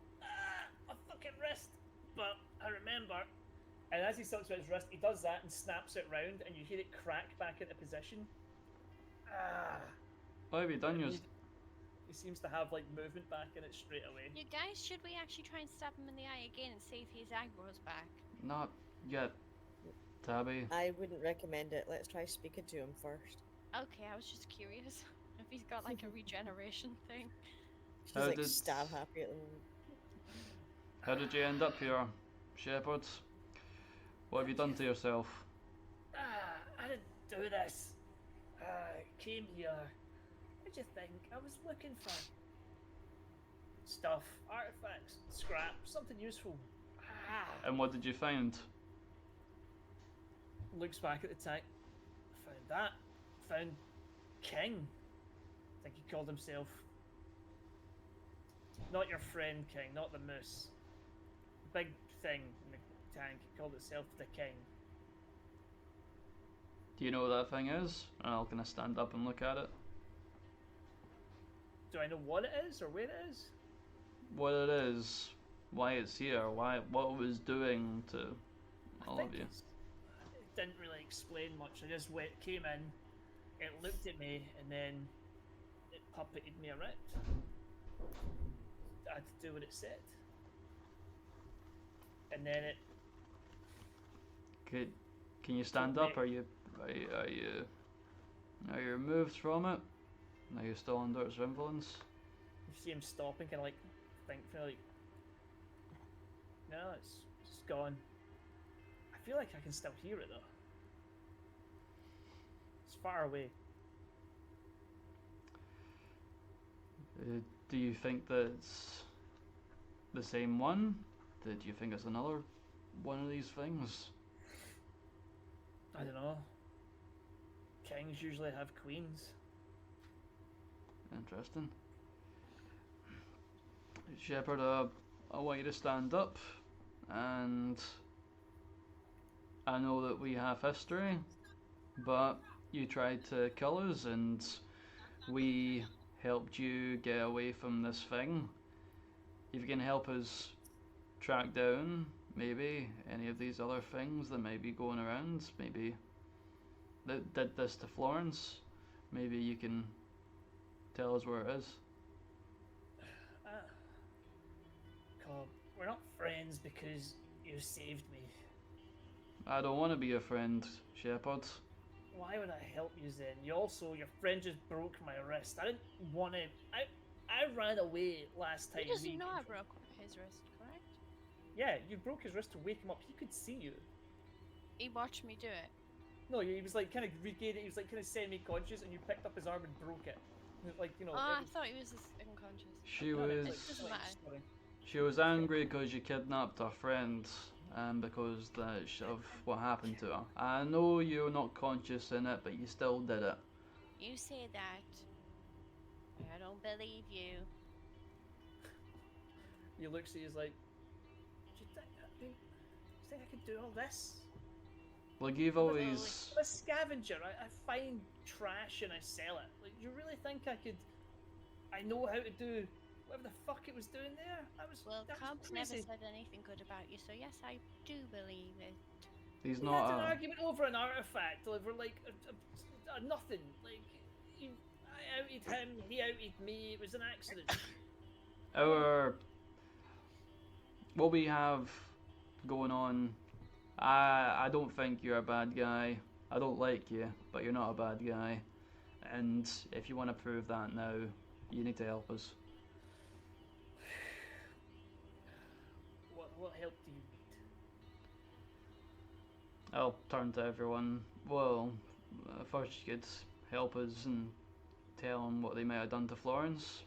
My fucking wrist. But I remember. And as he starts with his wrist, he does that and snaps it round, and you hear it crack back into position. What have you done? He seems to have like movement back in it straight away. You guys, should we actually try and stab him in the eye again and see if his eye grows back? Not yet, Tabby. I wouldn't recommend it. Let's try speaking to him first. Okay, I was just curious if he's got like a regeneration thing. She's How like did- stab happy at the moment. How did you end up here, Shepards? What have you done to yourself? I didn't do this. I came here. What do you think? I was looking for stuff, artifacts, scrap, something useful. And what did you find? Looks back at the tank. Found that. Found King. I think he called himself. Not your friend King, not the moose. The big thing in the tank. He called itself the King. Do you know what that thing is? And I'll kind of stand up and look at it. Do I know what it is or where it is? What it is, why it's here, what it was doing to all of you. It didn't really explain much. I just came in, it looked at me, and then it puppeted me around. I had to do what it said. And then it. Can you stand up? Are you removed from it? Are you still under its influence? You see him stopping, kind of like think for like, no, it's gone. I feel like I can still hear it though. It's far away. Do you think that it's the same one? Do you think it's another one of these things? I don't know. Kings usually have queens. Interesting. Shepherd, I want you to stand up, and I know that we have history, but you tried to kill us, and we helped you get away from this thing. If you can help us track down maybe any of these other things that might be going around, maybe that did this to Florence, maybe you can tell us where it is. Cobb, we're not friends because you saved me. I don't want to be a friend, Shepherd. Why would I help you then? Your friend just broke my wrist. I didn't want to. I ran away last time. He doesn't know I broke his wrist, correct? Yeah, you broke his wrist to wake him up. He could see you. He watched me do it. No, he was like kind of regained it. He was like kind of semi-conscious, and you picked up his arm and broke it. Like Oh, it I was, thought he was just unconscious. She no, was it's doesn't matter. sorry. she was angry because you kidnapped her friend, and because of what happened to her. I know you're not conscious in it, but you still did it. You say that. I don't believe you. He looks at you, he's like, do you think I could do all this? Like you've I'm always. a scavenger. I find trash and I sell it. Like, you really think I know how to do whatever the fuck it was doing there? Well, that was Cobb's never crazy. said anything good about you, so yes, I do believe it. He's We had an not. argument over an artifact, over like a nothing. Like, I outed him, he outed me. It was an accident. Our what we have going on. I don't think you're a bad guy. I don't like you, but you're not a bad guy. And if you want to prove that now, you need to help us. What help do you need? I'll turn to everyone. Well, first you could help us and tell them what they might have done to Florence,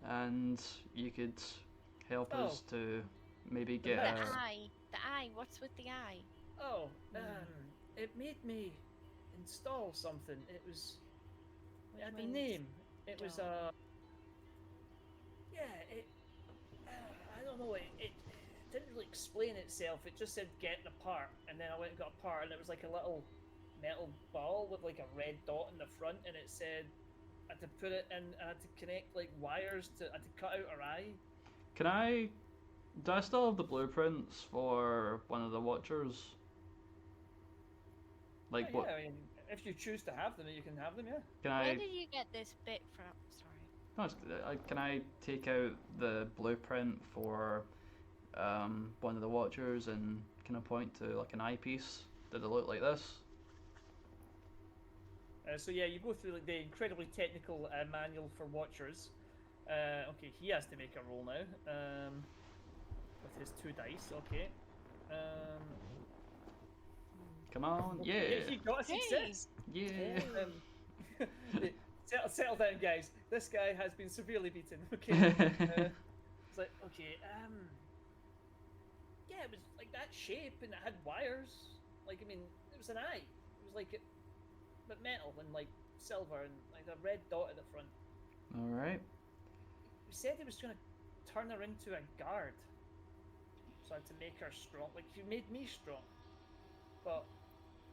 and you could help us to maybe get The The a. eye. The eye. What's with the eye? Oh, it made me install something. It had my Means name. It was don't. yeah. I don't know. It didn't really explain itself. It just said get the part, and then I went and got a part, and it was like a little metal ball with like a red dot in the front, and it said I had to put it in. I had to connect like wires to. I had to cut out her eye. Can I? Do I still have the blueprints for one of the Watchers? Like Yeah, what? I mean, if you choose to have them, you can have them. Yeah. Can Where I? did you get this bit from? Sorry. No, can I take out the blueprint for one of the Watchers and can I point to like an eyepiece? Did it look like this? So yeah, you go through like the incredibly technical manual for Watchers. Okay, he has to make a roll now. With his 2 dice. Okay. Come on, Okay, yeah, he got a success. yeah. Settle down, guys. This guy has been severely beaten. Okay. It's like, okay, yeah, it was like that shape, and it had wires. Like, I mean, it was an eye. It was like but metal and like silver and like a red dot at the front. All right. He said he was going to turn her into a guard, so I had to make her strong. Like, he made me strong, but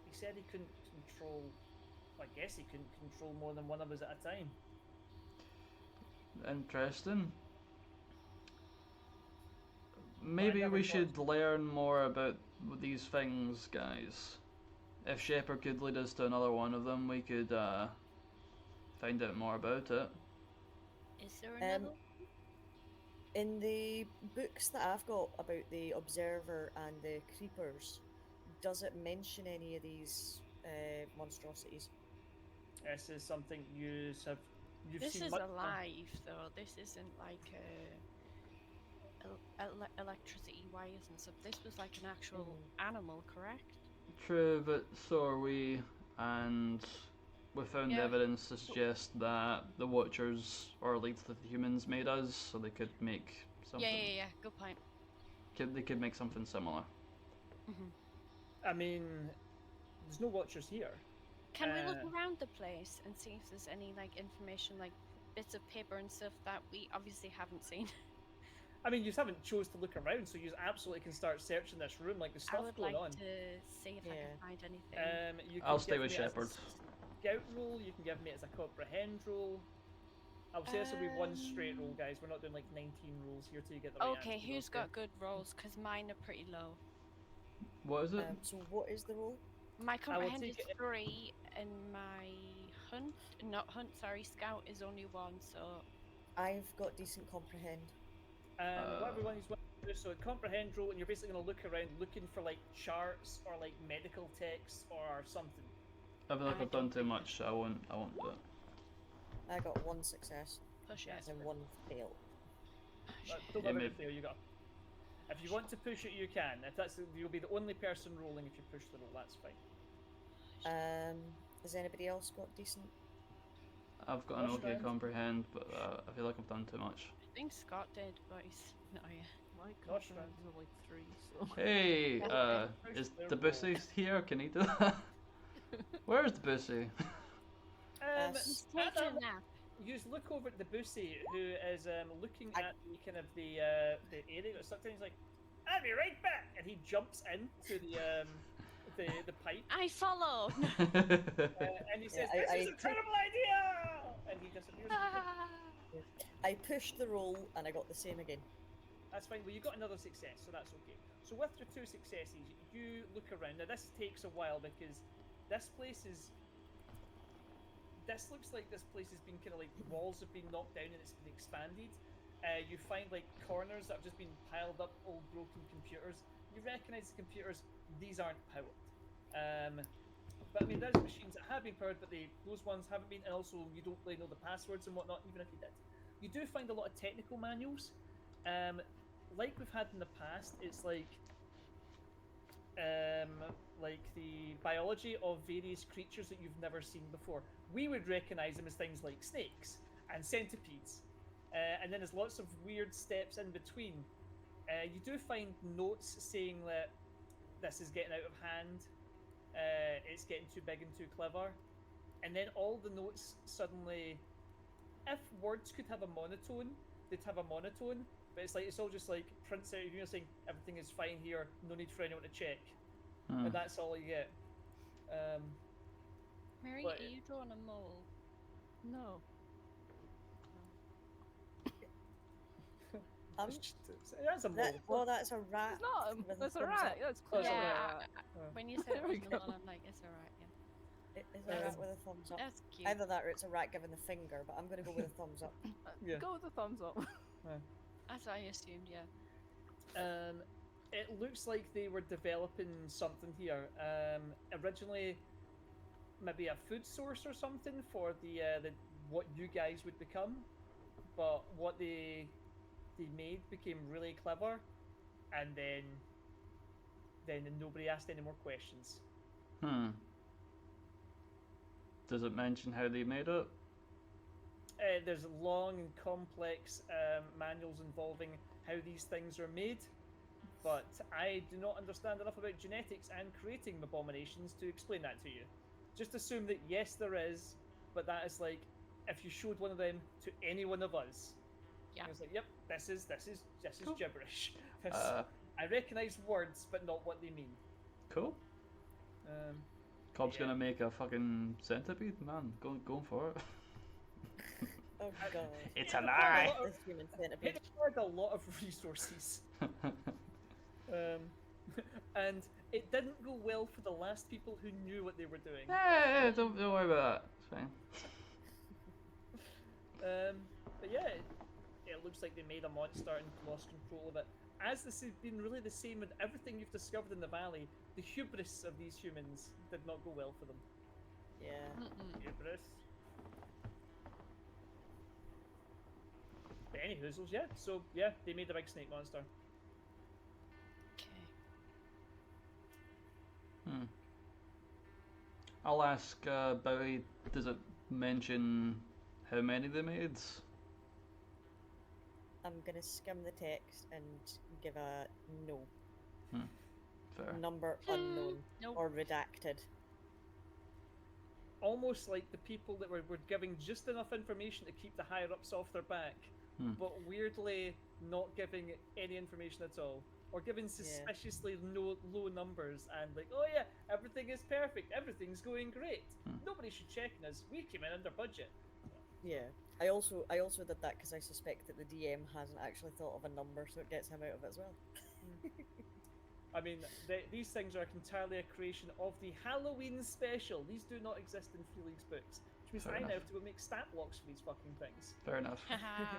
he said he couldn't control. I guess he couldn't control more than one of us at a time. Interesting. Maybe never we thought- should learn more about these things, guys. If Shepherd could lead us to another one of them, we could find out more about it. Is there another? In the books that I've got about the Observer and the Creepers, does it mention any of these monstrosities? This is something you have You've This seen is much more. alive, though. This isn't like electricity wires and stuff. This was like an actual animal, correct? True, but so are we, and we found Yeah. evidence to suggest that the Watchers are linked to the humans made us, so they could make something. Yeah. Good point. They could make something similar. I mean, there's no Watchers here. Can we look around the place and see if there's any like information, like bits of paper and stuff that we obviously haven't seen? I mean, you just haven't chose to look around, so you absolutely can start searching this room. Like, there's I stuff would going like on. to see if I can find anything. You can I'll stay give with me as a Shepards. Scout roll. You can give me as a comprehend roll. I would say this will be one straight roll, guys. We're not doing like 19 rolls here till you get the right Okay, answer, who's got good rolls? Because mine are pretty low. What is it? So what is the role? My comprehend is take it- 3, and my scout is only 1. So I've got decent comprehend. What everyone is going to do, so comprehend roll, and you're basically going to look around looking for like charts or like medical texts or something. I feel like I've done too much. I won't do it. I got 1 success push it. and 1 fail. Don't Yeah, worry maybe- about fail, you got. If you want to push it, you can. If that's you'll be the only person rolling if you push the roll. That's fine. Has anybody else got decent? I've got an Rush okay round. comprehend, but I feel like I've done too much. I think Scott did, but he's not here. My Gosh, comprehend is only 3, so. Hey, push is the the roll. Bussy here? Can he do that? Where's the Bussy? Yes. Take at a that nap. You just look over at the Bussy, who is looking at the kind of the area. Sometimes he's like, "I'll be right back," and he jumps into the pipe, I follow. and he says, Yeah, "This is a terrible idea," and he disappears. I pushed the roll and I got the same again. That's fine. Well, you got another success, so that's okay. So with your 2 successes, you look around. Now this takes a while because this place is. This looks like this place has been kind of like the walls have been knocked down and it's been expanded. You find like corners that have just been piled up, old broken computers. You recognise the computers; these aren't powered. But I mean, there's machines that have been powered, but those ones haven't been. And also, you don't really know the passwords and whatnot, even if you did. You do find a lot of technical manuals. Like we've had in the past, it's like the biology of various creatures that you've never seen before. We would recognise them as things like snakes and centipedes, and then there's lots of weird steps in between. You do find notes saying that this is getting out of hand, it's getting too big and too clever, and then all the notes suddenly, if words could have a monotone, they'd have a monotone, but it's like it's all just like prints out of you saying everything is fine here, no need for anyone to check, and that's all you get. Mary, But- are you drawing a mole? No. That's a mole. Well, that's a rat. It's not with that's a thumbs rat. up. That's Oh, clearly sorry. a Yeah, rat. when you said There it we was a go. mole, I'm like, it's alright, yeah. It's a rat with a thumbs up. That's cute. Either that or it's a rat giving the finger, but I'm going to go with a thumbs up. Yeah. Go with the thumbs up. That's what I assumed, yeah. It looks like they were developing something here. Originally, maybe a food source or something for the what you guys would become, but what they made became really clever, and then nobody asked any more questions. Does it mention how they made it? There's long and complex manuals involving how these things are made, but I do not understand enough about genetics and creating abominations to explain that to you. Just assume that yes, there is, but that is like if you showed one of them to any one of us, Yeah. it's like, yep, this is Cool. gibberish. This, Uh, I recognise words, but not what they mean. cool. Cobb's yeah. gonna make a fucking centipede, man. Going for it. Oh god. It's Yeah, a the lie. problem- This human It centipede. required a lot of resources. And it didn't go well for the last people who knew what they were doing. Hey, don't worry about that. It's fine. But yeah, it looks like they made a monster and lost control of it. As this has been really the same with everything you've discovered in the valley, the hubris of these humans did not go well for them. Yeah. Hubris. But any hoozles, yeah. So yeah, they made a big snake monster. Okay. I'll ask Bowie, does it mention how many they made? I'm gonna skim the text and give a no. Fair. Number unknown Nope. or redacted. Almost like the people that were giving just enough information to keep the higher ups off their back, but weirdly not giving any information at all, or giving suspiciously low numbers and like, oh yeah, everything is perfect, everything's going great. Nobody should check on us. We came in under budget. Yeah. I also did that because I suspect that the DM hasn't actually thought of a number, so it gets him out of it as well. I mean, these things are entirely a creation of the Halloween special. These do not exist in Felix books, which means Fair I now enough. have to go make stat blocks for these fucking things. Fair enough. Haha.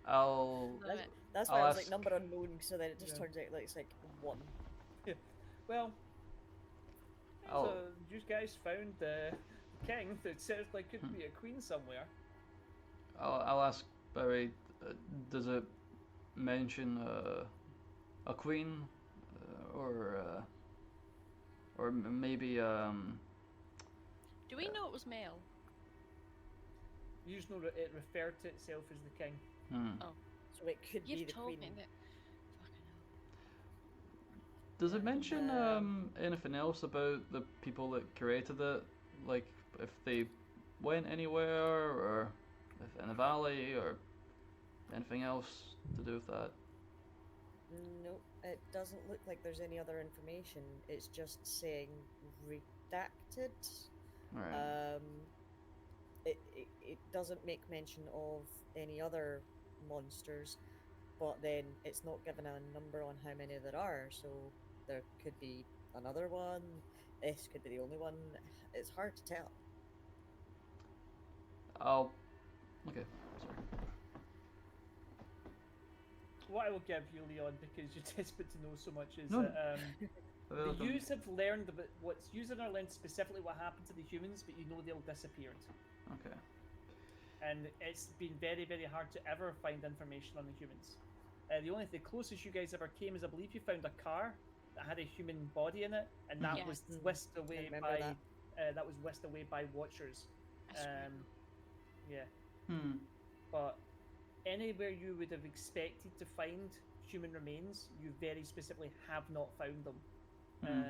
I'll Love it. That's why I'll I was like ask- number unknown, so then it just Yeah. turns out like it's like 1. Well, I'll so you guys found the king that sounds like could be a queen somewhere. I'll ask Barry, does it mention a queen or maybe Do we know it was male? You just know that it referred to itself as the king. So it could be You've the told queen. me that. Fucking hell. Does it mention anything else about the people that created it? Like if they went anywhere or if in the valley or anything else to do with that? Nope, it doesn't look like there's any other information. It's just saying redacted. Alright. It doesn't make mention of any other monsters, but then it's not given a number on how many there are, so there could be another one. This could be the only one. It's hard to tell. Okay, sorry. What I will give you, Leon, because you're desperate to know so much, is No. that the U's have learned about what's users are learned specifically what happened to the humans, but you know they'll disappeared. Okay. And it's been very, very hard to ever find information on the humans. The closest you guys ever came is I believe you found a car that had a human body in it, and that Yes. was whisked away remember by that. that was whisked away by Watchers. I swear. Yeah, but anywhere you would have expected to find human remains, you very specifically have not found them.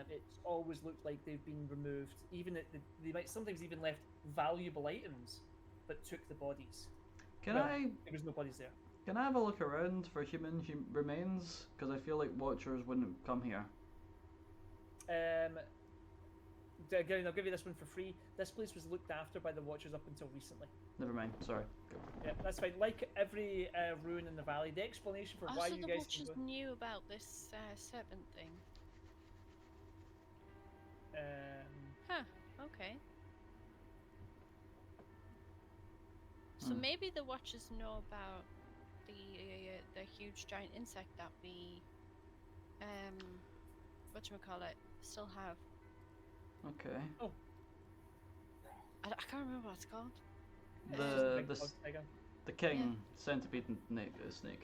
It's always looked like they've been removed. Even they might sometimes even left valuable items, but took the bodies. Can Well, I There was no bodies there. can I have a look around for human remains? Because I feel like Watchers wouldn't come here. Again, I'll give you this one for free. This place was looked after by the Watchers up until recently. Never mind. Sorry. Go. Yeah, that's fine. Like every ruin in the valley, the explanation for why Also, you the guys Watchers can go. knew about this serpent thing. Huh. Okay. So maybe the Watchers know about the huge giant insect that we whatchamacallit still have. Okay. I can't remember what it's called. Big The bug tiger. the king centipede snake.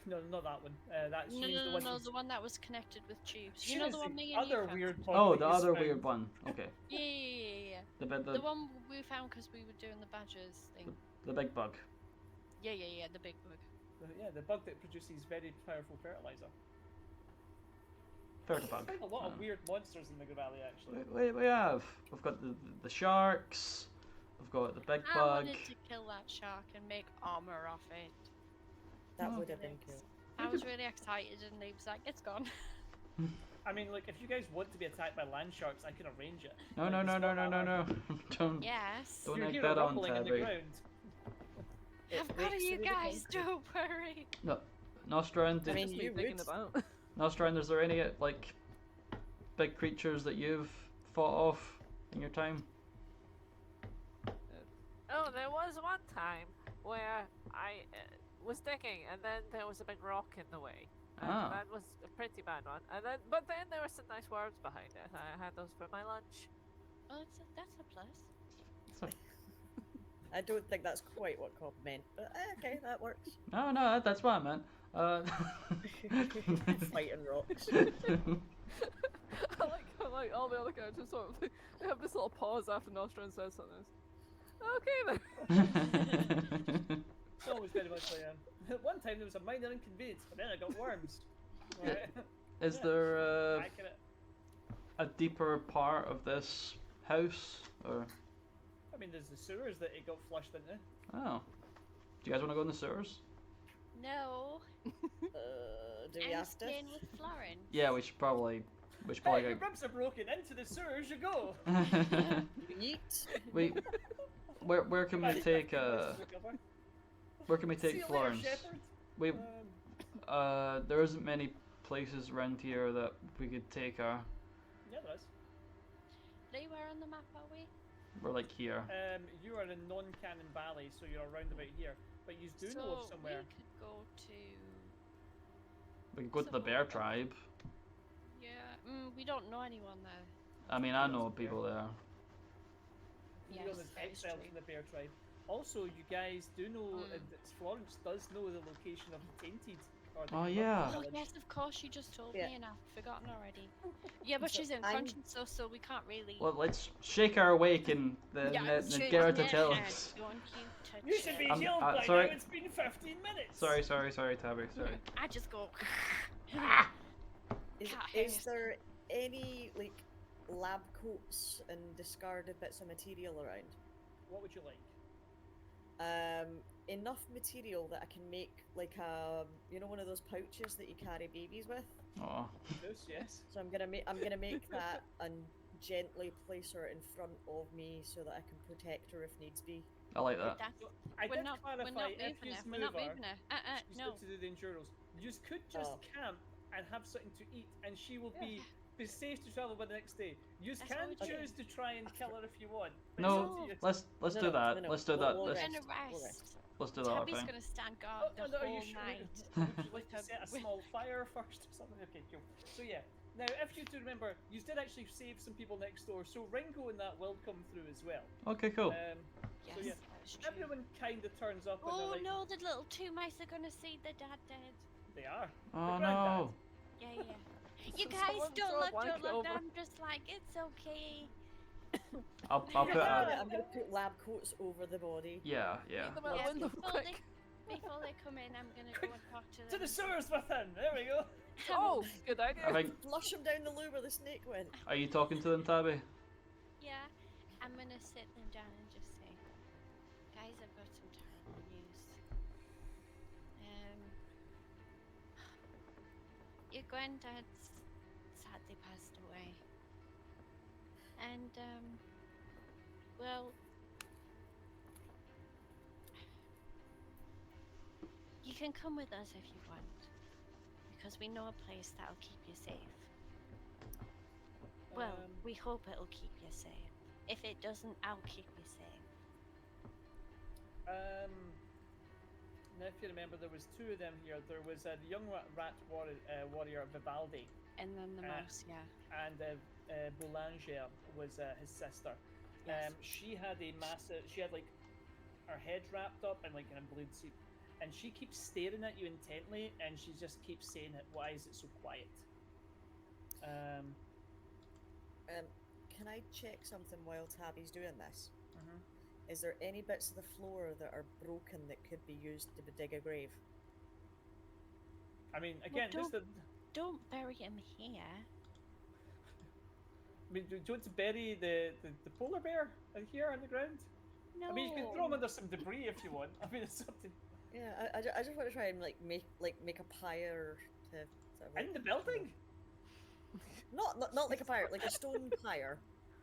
No, not that one. That's No, the one. no, the one that was connected with tubes. You She know was the one me and other you found? weird bug Oh, that the you other found. weird one. Okay. Yeah. The The one we found because we were doing the badgers thing. the big bug. Yeah, the big bug. Yeah, the bug that produces very powerful fertilizer. Ferret bug. Quite a lot of weird monsters in the Valley, actually. We've got the sharks. We've got the big I bug. wanted to kill that shark and make armor off it. That Oh. would have been cool. I was really excited and he was like, it's gone. I mean, like, if you guys want to be attacked by land sharks, I can arrange it. No, Like, no, it's no, no, not no, no, that no. Don't. Yes. Don't You egg hear that a on, rumbling in the Tabby. ground. I've got breaks you through the guys, concrete. don't worry. No, Nostran, I mean, Just me you thinking would. about. Nostran, is there any like big creatures that you've fought off in your time? Oh, there was one time where I was digging, and then there was a big rock in the way. And Ah. that was a pretty bad one. And then, but then there were some nice worms behind it. I had those for my lunch. Well, that's a plus. I don't think that's quite what Cobb meant, but okay, that works. No, that's what I meant. Fighting rocks. I like all the other characters sort of they have this little pause after Nostrum says something. Okay then. It's always very much like one time there was a minor inconvenience, but then I got worms. Right. Is there Accurate. a deeper part of this house, or? I mean, there's the sewers that it got flushed into. Oh, do you guys want to go in the sewers? No. Do we I'm ask this? staying with Florence. Yeah, we should probably Hey, your ribs are broken. Into the sewers you go. Yeet. we where can we take where can we See take you Florence? Later, Shepherd. We Um, there isn't many places around here that we could take her. yeah, there is. Lee, where on the map are we? We're like here. You are in non-Cannon Valley, so you're around about here. But you do know of somewhere. We could go to. We can go to the bear tribe. Yeah. We don't know anyone there. I mean, I know people there. You're Yes, on this that is exile true. from the bear tribe. Also, you guys do know that Florence does know the location of the Tainted. Or the Oh, corrupted yeah. Oh village. yes, of course. You just told Yeah. me, and I've forgotten already. Yeah, but So she's I'm- unconscious, so we can't really. Well, let's shake her awake and then get her to tell us. Don't you touch You should be it. healed by sorry. now. It's been 15 minutes. Sorry, Tabby. Sorry. I just go. Is, Cat is hairs. there any like lab coats and discarded bits of material around? What would you like? Enough material that I can make like a one of those pouches that you carry babies with. Oh. Yes. So I'm gonna make that and gently place her in front of me so that I can protect her if needs be. I like that. That's, I we're did not clarify moving if her. you We're move not her, moving her. she's No. good to do the enduros. You could just Oh. camp and have something to eat, and she will be safe to travel by the next day. You That's can what we do. choose to try and kill her if you want. but No, it's up to you. let's No, do no, that. no, Let's do we'll- that. we'll We're Let's gonna We'll rest. do that. I Tabby's think. gonna stand Oh, guard the no, whole you should. night. Would you like to With set a her- small fire first or something? Okay, cool. So yeah. Now, if you do remember, you did actually save some people next door, so Ringo and that will come through as well. Okay, cool. Yes, yeah, that's true. Everyone kind of turns up and Oh they're like, no, the little two mice are gonna see the dad dead. they are. Oh granddad. no. Yeah. You So guys someone don't throw a look, blanket over. I'm just like, it's okay. I'll put I'm a. gonna put lab coats over the body. Yeah. Leave them out Yeah, the window before quick. Before they come in, I'm gonna go and talk to To them. the sewers with him. There we go. Oh, good idea. I think. Flush them down the loo where the snake went. Are you talking to them, Tabby? Yeah, I'm gonna sit them down and just say, guys, I've got some terrible news. Your granddad's sadly passed away. And, well, you can come with us if you want, because we know a place that'll keep you safe. Well, we hope it'll keep you safe. If it doesn't, I'll keep you safe. Now, if you remember, there was two of them here. There was the young rat warrior Vivaldi, And then the Uh, mouse, yeah. and Boulanger was his sister. Yes. She had a massive. She had like her head wrapped up in like in a blue suit, and she keeps staring at you intently, and she just keeps saying, "Why is it so quiet?" Can I check something while Tabby's doing this? Mhm. Is there any bits of the floor that are broken that could be used to dig a grave? I mean, again, don't- this. Don't bury him here. I mean, do you want to bury the polar bear here on the ground? No. I mean, you can throw him under some debris if you want. I mean, it's something Yeah, I just want to try and make a pyre to sort of, in the building. not like a pyre, like a stone pyre,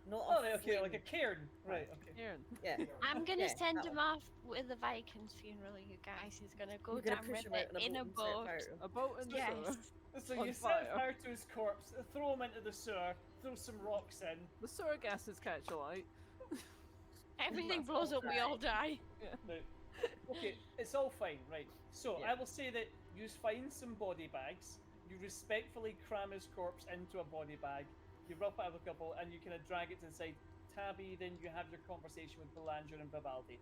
not Oh, a okay, like a flame. cairn, right? Okay. Aaron. Yeah. I'm gonna Yeah, send that him one. off with the Vikings funeral, you guys. He's gonna go You're gonna down push him river out in a and set boat. fire to him. A boat in the Yes. sewer. So On you set fire. fire to his corpse, throw him into the sewer, throw some rocks in. The sewer gases catch alight. Everything That's blows up, we all die. Right. Okay, it's all fine, right? So Yeah. I will say that you find some body bags. You respectfully cram his corpse into a body bag. You wrap it up a couple, and you kind of drag it to the side. Tabby, then you have your conversation with Belanger and Vivaldi.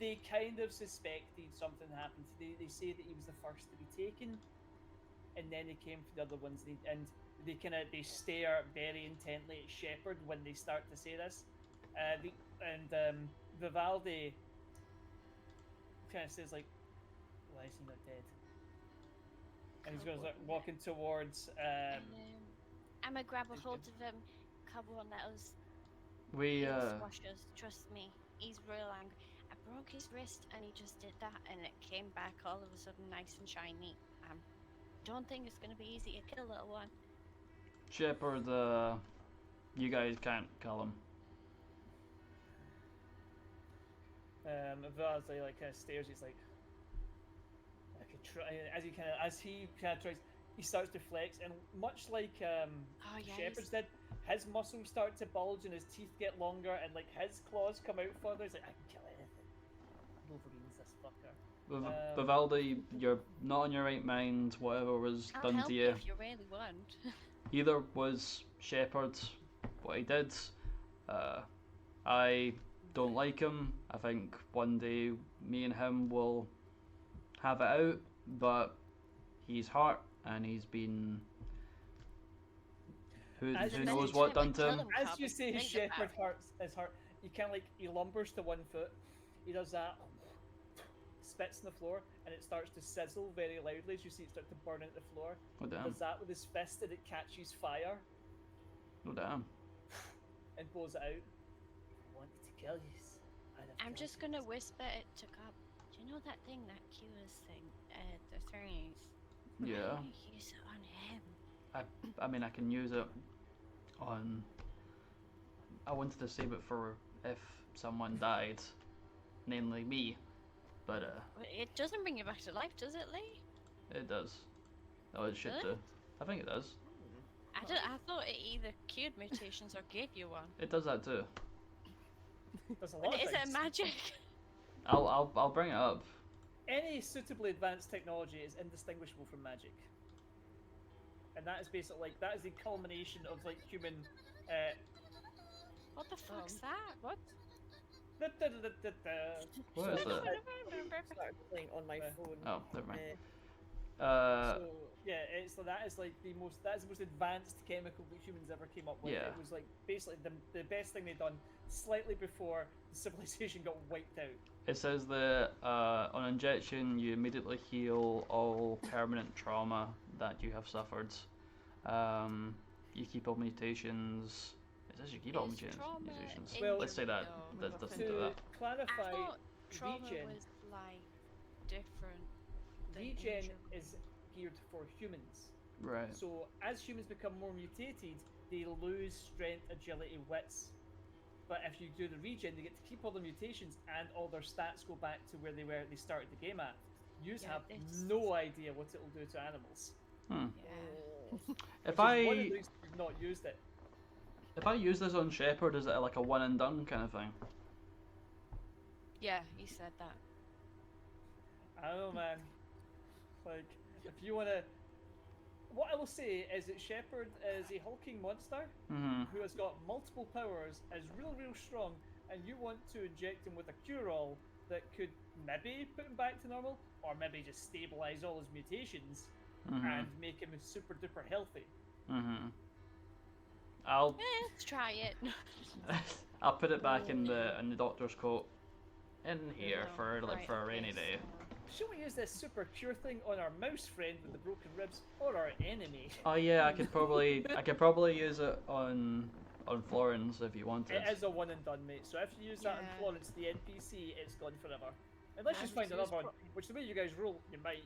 they kind of suspected something happened. They say that he was the first to be taken, and then they came for the other ones. And they stare very intently at Shepard when they start to say this. Vivaldi kind of says like, "Why is he not dead?" And he's going to start walking towards. I'm gonna grab a hold of him. Come on, let us. We He'll squash us. Trust me. He's real angry. I broke his wrist, and he just did that, and it came back all of a sudden nice and shiny. Don't think it's gonna be easy to kill little one. Shepard, you guys can't kill him. Vivaldi like kind of stares. He's like, "I could try." As he kind of tries, he starts to flex, and much like Shepard's did, his muscles start to bulge and his teeth get longer, and like his claws come out further. He's like, "I can kill anything." Wolverine's this fucker. Vivaldi, you're not in your right mind. Whatever was I'll done help to you you, if you really want. either was Shepard, what he did. I don't like him. I think one day me and him will have it out, but he's hurt and he's been. Who knows what done to him? As you say, Shepard is hurt. He lumbers to 1 foot. He does that, spits on the floor, and it starts to sizzle very loudly as you see it start to burn into the floor. Oh damn! Does that with his fist and it catches fire. Oh damn! And pulls it out. I wanted to kill you. I'm just gonna whisper it to Cobb. Do you know that thing, that cures thing, the thingies? Yeah. Use it on him. I mean, I can use it on. I wanted to save it for if someone died, namely me, but It doesn't bring you back to life, does it, Lee? it does. Oh, it should Really? do. I think it does. I thought it either cured mutations or gave you one. It does that too. There's a lot of Is things. it magic? I'll bring it up. Any suitably advanced technology is indistinguishable from magic, and that is basically that is the culmination of like human. What the fuck's that? What? Da, da, da, da, da. What is that? Started playing on my phone. Oh, never mind. So yeah, that is the most advanced chemical that humans ever came up with. Yeah. It was like basically the best thing they'd done slightly before the civilization got wiped out. It says that on injection you immediately heal all permanent trauma that you have suffered. You keep all mutations. It says you keep all Is mutations. trauma Well, Let's say that. No, That doesn't To do that. I clarify, thought trauma regen was like different. than regen injury. is geared for humans. Right. So as humans become more mutated, they lose strength, agility, wits. But if you do the regen, they get to keep all the mutations and all their stats go back to where they started the game at. You Yeah, have it's- no idea what it'll do to animals. Hmm. Yeah. If Which is one of the I reasons we've not used it. use this on Shepard, is it like a one and done kind of thing? Yeah, he said that. I don't know, man. Like, if you wanna, what I will say is that Shepard is a hulking monster Mm-hmm. who has got multiple powers, is real strong, and you want to inject him with a cure-all that could maybe put him back to normal, or maybe just stabilize all his mutations Mm-hmm. and make him super duper healthy. Mm-hmm. I'll Let's try it. I'll put it back in the doctor's coat in here No, for right, for a rainy yes. day. Should we use this super cure thing on our mouse friend with the broken ribs, or our enemy? Oh yeah, I could probably use it on Florence if you wanted. It is a one and done, mate. So if you use that on Yeah. Florence, the NPC, it's gone forever. Unless you Yeah, find it's another one, pro- which the way you guys roll, you might.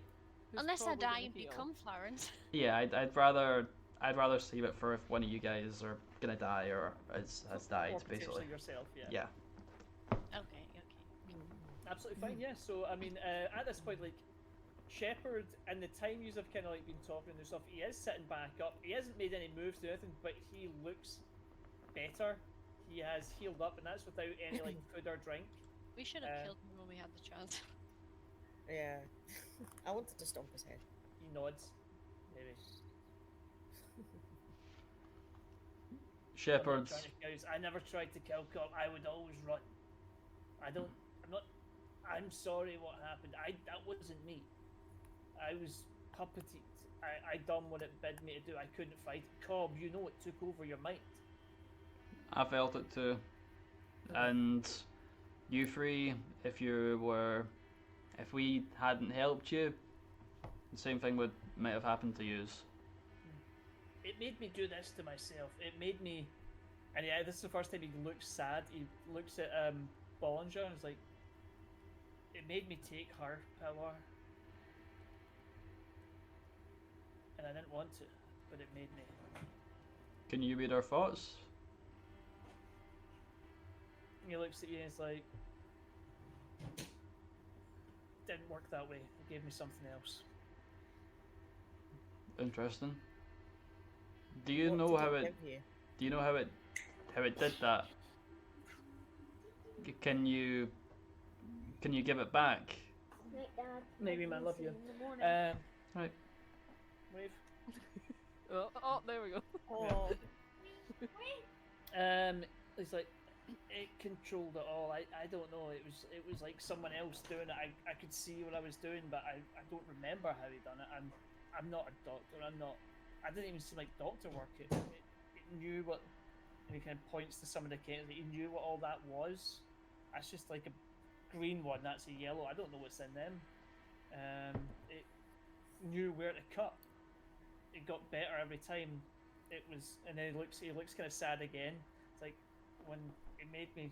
Who's Unless I probably die gonna and heal? become Florence. Yeah, I'd rather save it for if one of you guys are gonna die or has died, or basically. potentially yourself, yeah. Yeah. Okay. Absolutely fine, yeah. So, I mean, at this point, like, Shepard, in the time you have kind of like been talking and stuff, he is sitting back up. He hasn't made any moves to anything, but he looks better. He has healed up, and that's without any like food or drink. We should have Uh, killed him when we had the chance. Yeah. I wanted to stomp his head. He nods, maybe. Shepard's I never tried to kill Cobb. I would always run. I'm I'm sorry what happened. That wasn't me. I was puppeted. I done what it bid me to do. I couldn't fight. Cobb, you know it took over your mind. I felt it too. And you three, if we hadn't helped you, the same thing might have happened to you. It made me do this to myself. It made me, and yeah, this is the first time he looks sad. He looks at Bollinger and is like, it made me take her power, and I didn't want to, but it made me. Can you read our thoughts? And he looks at you and he's like, didn't work that way. It gave me something else. Interesting. Do you What know did how it it? give you? Do you know how it did that? Can you give it back? Maybe, man, love you. Right. Wave. Oh, there we go. Oh, It's like it controlled it all. I don't know. It was like someone else doing it. I could see what I was doing, but I don't remember how he done it. I'm not a doctor. I didn't even seem like doctor work. It knew what. And he kind of points to some of the cans. He knew what all that was. That's just like a green one. That's a yellow. I don't know what's in them. It knew where to cut. It got better every time. It was, and then he looks kind of sad again. It's like when it made me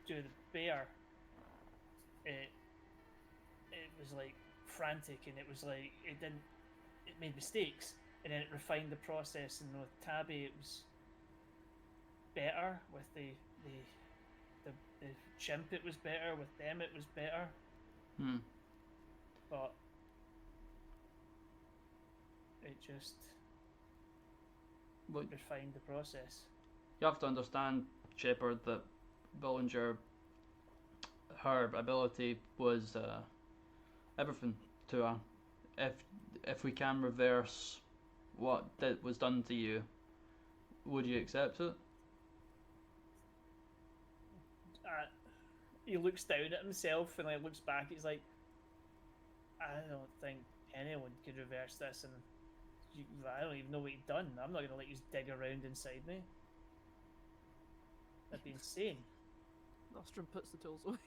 do the bear. It was like frantic, and it was like it made mistakes, and then it refined the process. And with Tabby, it was better. With the chimp, it was better. With them, it was better. But it just refined the process. You have to understand, Shepard, that Bollinger, her ability was everything to her. If we can reverse what was done to you, would you accept it? He looks down at himself and like looks back. He's like, I don't think anyone could reverse this, and I don't even know what he'd done. I'm not gonna let you dig around inside me. That'd be insane. Nostrum puts the tools away.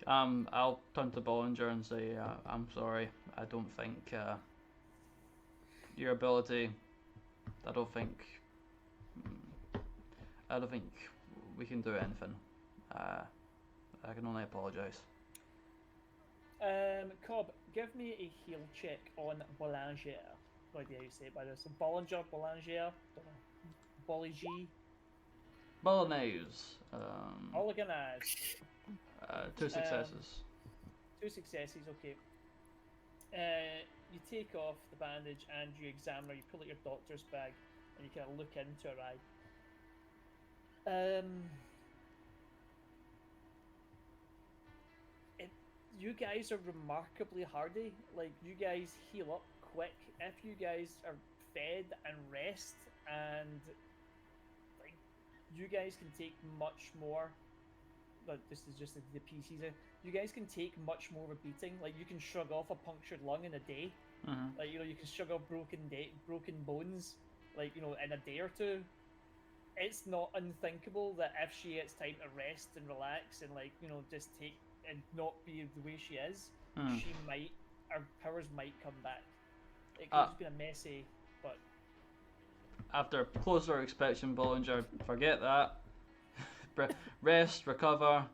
I'll turn to Bollinger and say, I'm sorry. I don't think your ability. I don't think we can do anything. I can only apologise. Cobb, give me a heal check on Bollinger. No idea how you say it, by the way. So Bollinger, don't know. Bollinger. Bolognese. Organize. 2 successes. 2 successes, okay. You take off the bandage and you examine her, you pull out your doctor's bag and you kind of look into her eye. You guys are remarkably hardy. Like, you guys heal up quick. If you guys are fed and rest, and like, you guys can take much more. But this is just the PCs. You guys can take much more of a beating. Like, you can shrug off a punctured lung in a day. Like, you know, you can shrug off broken bones, like, you know, in a day or two. It's not unthinkable that if she gets time to rest and relax and, like, you know, just take and not be the way she is, her powers might come back. It could just be a messy, but After closer inspection, Bollinger, forget that. Rest, recover,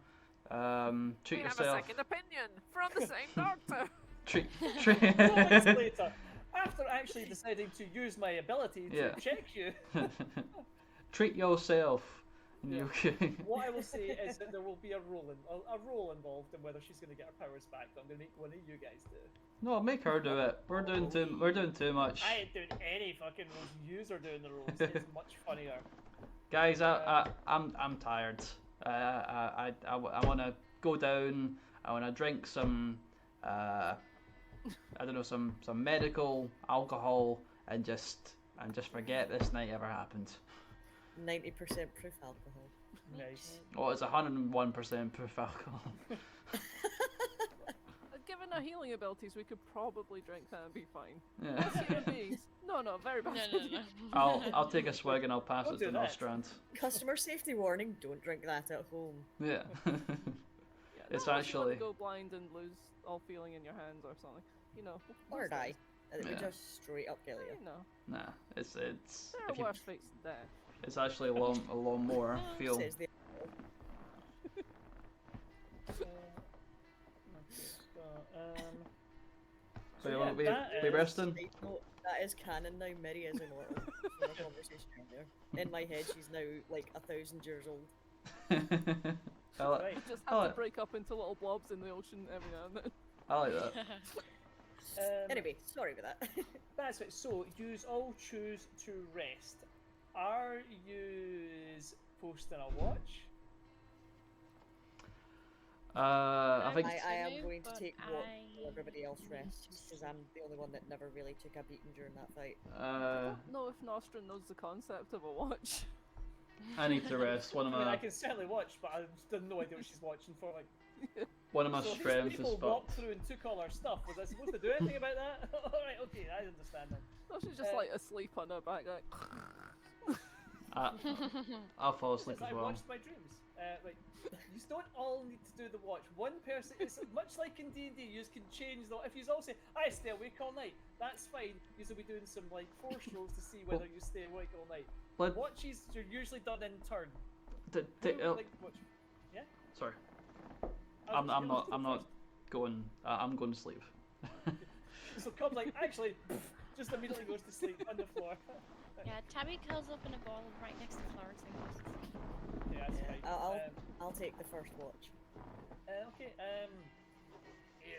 treat We yourself. have a second opinion from the same doctor. Treat. moments later, after actually deciding to use my ability to check you, Treat yourself. And Yeah. you what I will say is that there will be a role involved in whether she's going to get her powers back. But I'm going to make one of you guys do it. No, make her do it. We're doing too much. I ain't doing any fucking roles. Yous are doing the roles. It's much funnier. Guys, I'm tired. I want to go down. I want to drink some, I don't know, some medical alcohol and just and just forget this night ever happened. 90% proof alcohol. Nice. Oh, it's 101% proof alcohol. Given our healing abilities, we could probably drink that and be fine. Yeah. As human beings. No, very bad. No. I'll take a swig and I'll pass Don't it do to that. Nostrand. Customer safety warning: don't drink that at home. Yeah. Yeah, It's not unless you want actually- to go blind and lose all feeling in your hands or something. You know. Or those die. things. It would Yeah. just straight up kill you. You know, Nah, it's there are if you, worse fates than death. it's actually a lot more feel. Says the So you yeah, want to that be is- resting? side note, that is canon now. Miri is immortal. From the conversation earlier. In my head, she's now like 1,000 years old. I like, Right. You just I have like- to break up into little blobs in the ocean every now and then. I like that. Anyway, sorry about that. That's it. So yous all choose to rest. Are yous posting a watch? I think I am Absolute, going to but take what I everybody else need rests to because I'm the only one that never really took a beating during that fight. I don't know if Nostra knows the concept of a watch. I need to rest. One of I mean, I my can certainly watch, but I still have no idea what she's watching for. Like, one of my so these strengths is people fuck. walked through and took all our stuff. Was I supposed to do anything about that? All right, okay, I understand then. Nostra's just like asleep on her back, like. I'll fall asleep It's as like I well. watched my dreams. Like, you don't all need to do the watch. One person, it's much like in D&D, you can change the. If you all say, I stay awake all night, that's fine. You will be doing some like force rolls to see whether you stay awake all night. Let Watches are usually done in turn. t- Like, watch. sorry, I'll I'm just- not going. I'm going to sleep. So Cobb like actually just immediately goes to sleep on the floor. Yeah, Tabby curls up in a ball right next to Florence and goes to sleep. Yeah, that's Yeah, fine. I'll take the first watch. Okay.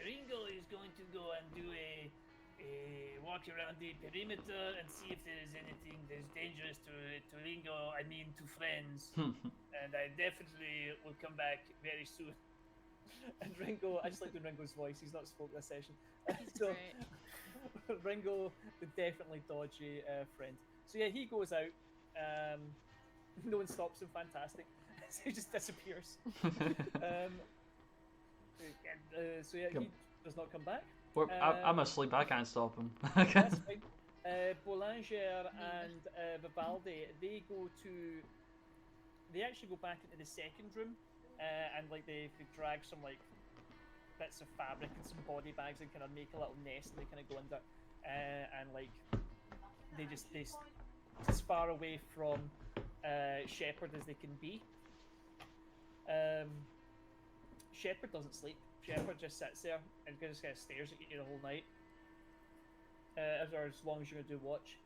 Ringo is going to go and do a walk around the perimeter and see if there is anything that's dangerous to Ringo. I mean, to friends. And I definitely will come back very soon. And Ringo, I just like doing Ringo's voice. He's not spoke this session. He's So great. Ringo, the definitely dodgy friend. So yeah, he goes out. No one stops him. Fantastic. So he just disappears. So yeah, he does not come back. I'm asleep. I can't stop him. That's fine. Boulanger and Vivaldi, they actually go back into the second room, and like they drag some like bits of fabric and some body bags and kind of make a little nest, and they kind of go under, and like they as far away from Shepherd as they can be. Shepherd doesn't sleep. Shepherd just sits there and just kind of stares at you the whole night. As long as you're gonna do watch.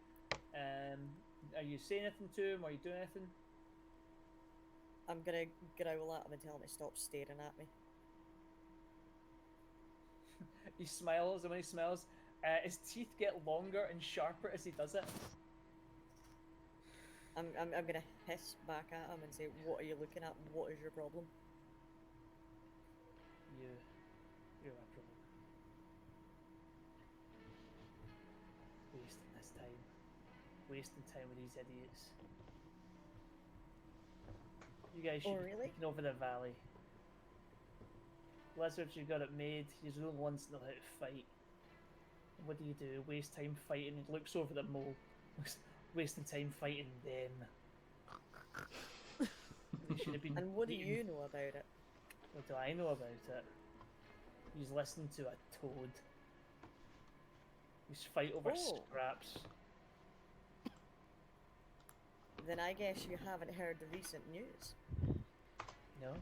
Are you saying anything to him? Are you doing anything? I'm gonna growl at him and tell him to stop staring at me. He smiles, and when he smiles, his teeth get longer and sharper as he does it. I'm gonna hiss back at him and say, "What are you looking at? What is your problem?" You're a problem. Wasting this time. Wasting time with these idiots. You guys should Oh, be really? taking over the valley. Lizards, you got it made. You're the only ones that know how to fight. What do? Waste time fighting. He looks over the mole. Wasting time fighting them. They should have been. And what do beaten. you know about it? What do I know about it? He's listening to a toad. He's fight over Oh. scraps. Then I guess you haven't heard the recent news. No?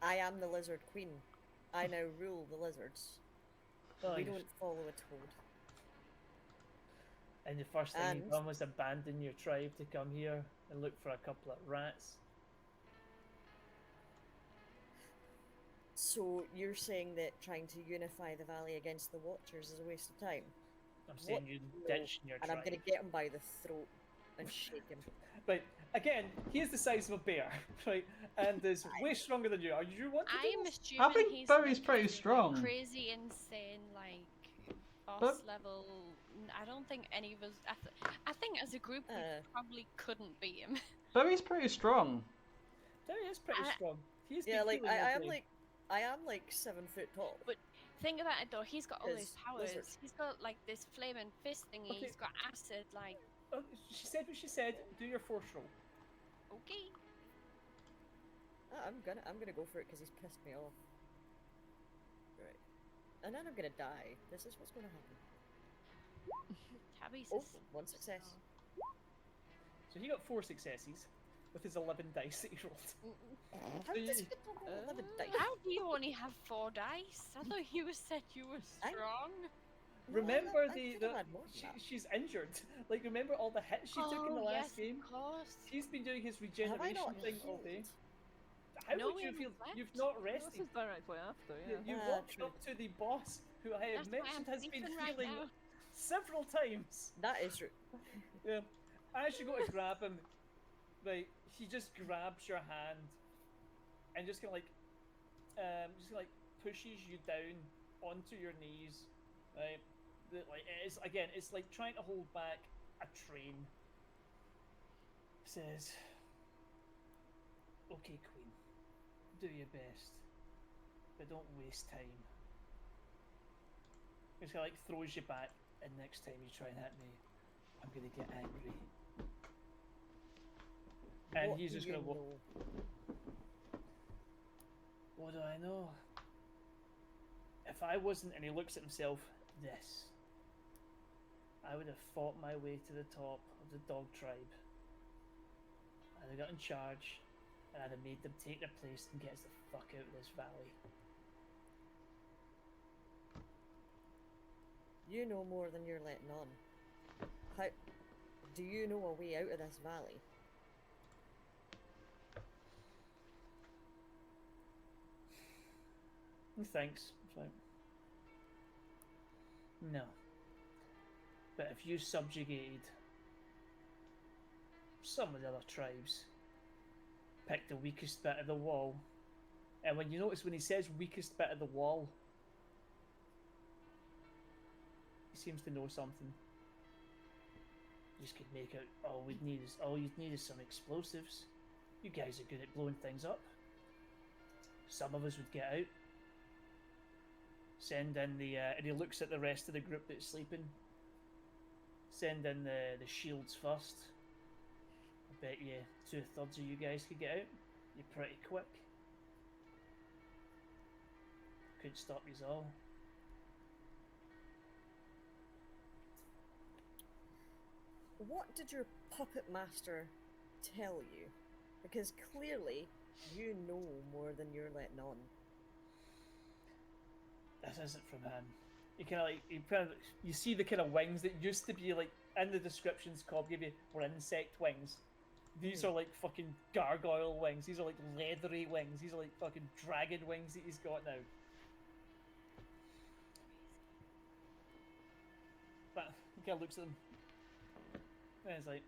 I am the Lizard Queen. I now rule the lizards. Oh, We you're- don't follow a toad. And the first thing And- you've done was abandon your tribe to come here and look for a couple of rats. So you're saying that trying to unify the valley against the Watchers is a waste of time? I'm saying What? you No. ditching your And tribe. I'm gonna get him by the throat and shake him. But again, he is the size of a bear, right? And is way stronger than you. Are you want to do I'm this? assuming think he's Barry's like pretty strong. crazy, insane, like boss level. I don't think any of us. I think as a group we Uh. probably couldn't beat him. But he's pretty strong. Terry is pretty I- strong. He's Yeah, been like healing all day. I am like 7 foot tall. But think about it though. He's got all these Is powers. lizard. He's got like this flaming fist thingy. Okay. He's got acid. Like, Oh, she said what she said. Do your force roll. okay. I'm gonna go for it because he's pissed me off. Right, and then I'm gonna die. This is what's gonna happen. Tabby's Oh, one success. So he got 4 successes with his 11 dice that he rolled. How did you get 11 dice? How do you only have 4 dice? I thought you said you were strong. Remember I the could've had more than that. she's injured. Like remember all the hits she took in the last yes, game. Of course. He's been doing his Have I regeneration not thing all day. healed? How No, would we you haven't feel? slept. You've not This rested. is directly after, yeah. You Ah, walked true. up to the boss, who I have That's why I'm mentioned has been sleeping right healing now. several times. That is true. Yeah. As you go to grab him, right, he just grabs your hand and just kind of like pushes you down onto your knees, right? Like it's like trying to hold back a train. Says, "Okay, Queen, do your best, but don't waste time." It's kind of like throws you back, and next time you try and hit me, I'm gonna get angry. And What he's do just you gonna walk. know? What do I know? If I wasn't, and he looks at himself, this, I would have fought my way to the top of the dog tribe. I'd have got in charge, and I'd have made them take their place and get us the fuck out of this valley. You know more than you're letting on. How do you know a way out of this valley? Thanks. It's like, no. But if you subjugated some of the other tribes, picked the weakest bit of the wall, and when you notice when he says weakest bit of the wall, he seems to know something. Just could make out all you'd need is some explosives. You guys are good at blowing things up. Some of us would get out. Send in the and he looks at the rest of the group that's sleeping. Send in the shields first. I bet you 2/3 of you guys could get out. You're pretty quick. Couldn't stop you all. What did your puppet master tell you? Because clearly you know more than you're letting on. This isn't from him. You see the kind of wings that used to be like in the descriptions Cobb gave you were insect wings. These are like fucking gargoyle wings. These are like leathery wings. These are like fucking dragon wings that he's got now. But he kind of looks at them. And he's like,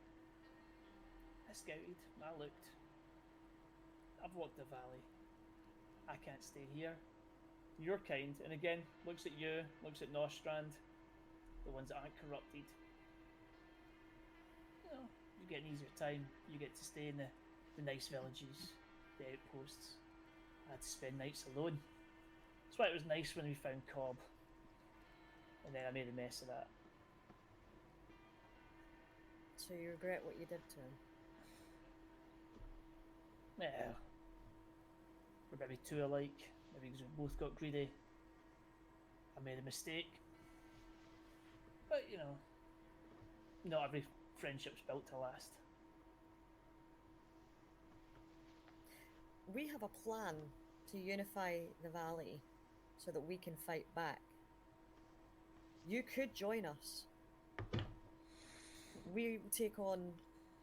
I scouted, I looked. I've walked the valley. I can't stay here. Your kind, and again, looks at you, looks at Nostrand, the ones that aren't corrupted. You know, you get an easier time. You get to stay in the nice villages, the outposts. I had to spend nights alone. That's why it was nice when we found Cobb. And then I made a mess of that. So you regret what you did to him? Yeah. We're maybe too alike. Maybe because we both got greedy. I made a mistake. But, you know, not every friendship's built to last. We have a plan to unify the valley so that we can fight back. You could join us. We take on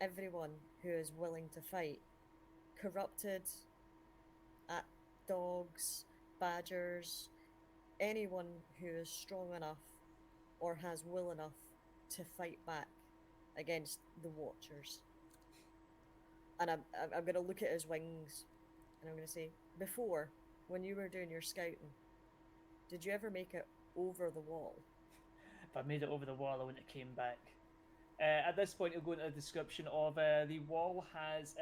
everyone who is willing to fight. Corrupted, dogs, badgers, anyone who is strong enough or has will enough to fight back against the Watchers. And I'm going to look at his wings and I'm going to say, before, when you were doing your scouting, did you ever make it over the wall? If I made it over the wall, I wouldn't have came back. At this point, it'll go into a description of the wall has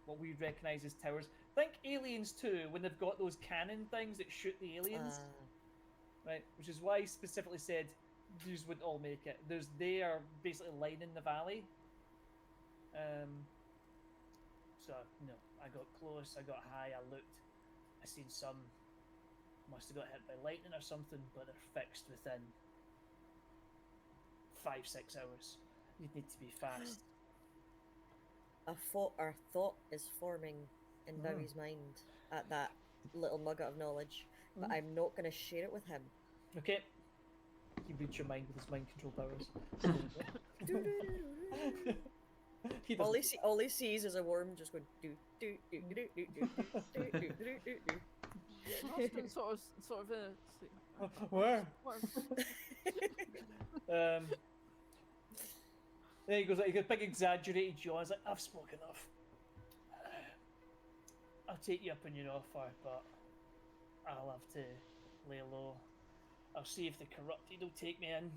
what we recognise as towers. Think Aliens 2, when they've got those cannon things that shoot the aliens. Right, which is why I specifically said these wouldn't all make it. They are basically lining the valley. So no, I got close, I got high, I looked, I seen some must have got hit by lightning or something, but they're fixed within 5-6 hours. You'd need to be fast. A thought is forming in Bowie's mind at that little nugget of knowledge, but I'm not going to share it with him. Okay. He reads your mind with his mind control powers. All he sees is a worm just going do do do do do do do do do do do. Austin sort of sleep. Where? Then he goes like a big exaggerated jaw. He's like, I've spoken enough. I'll take you up on your offer, but I'll have to lay low. I'll see if the corrupted will take me in.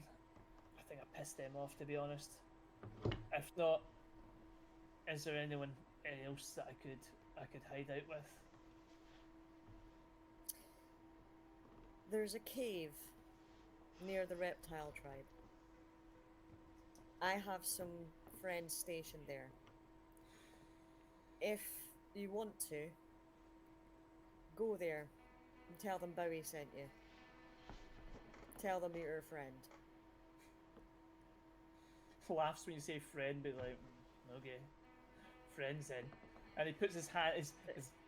I think I pissed them off, to be honest. If not, is there anyone else that I could hide out with? There's a cave near the reptile tribe. I have some friends stationed there. If you want to, go there and tell them Bowie sent you. Tell them you're a friend. Laughs when you say friend, but like, okay, friends then. And he puts his hand.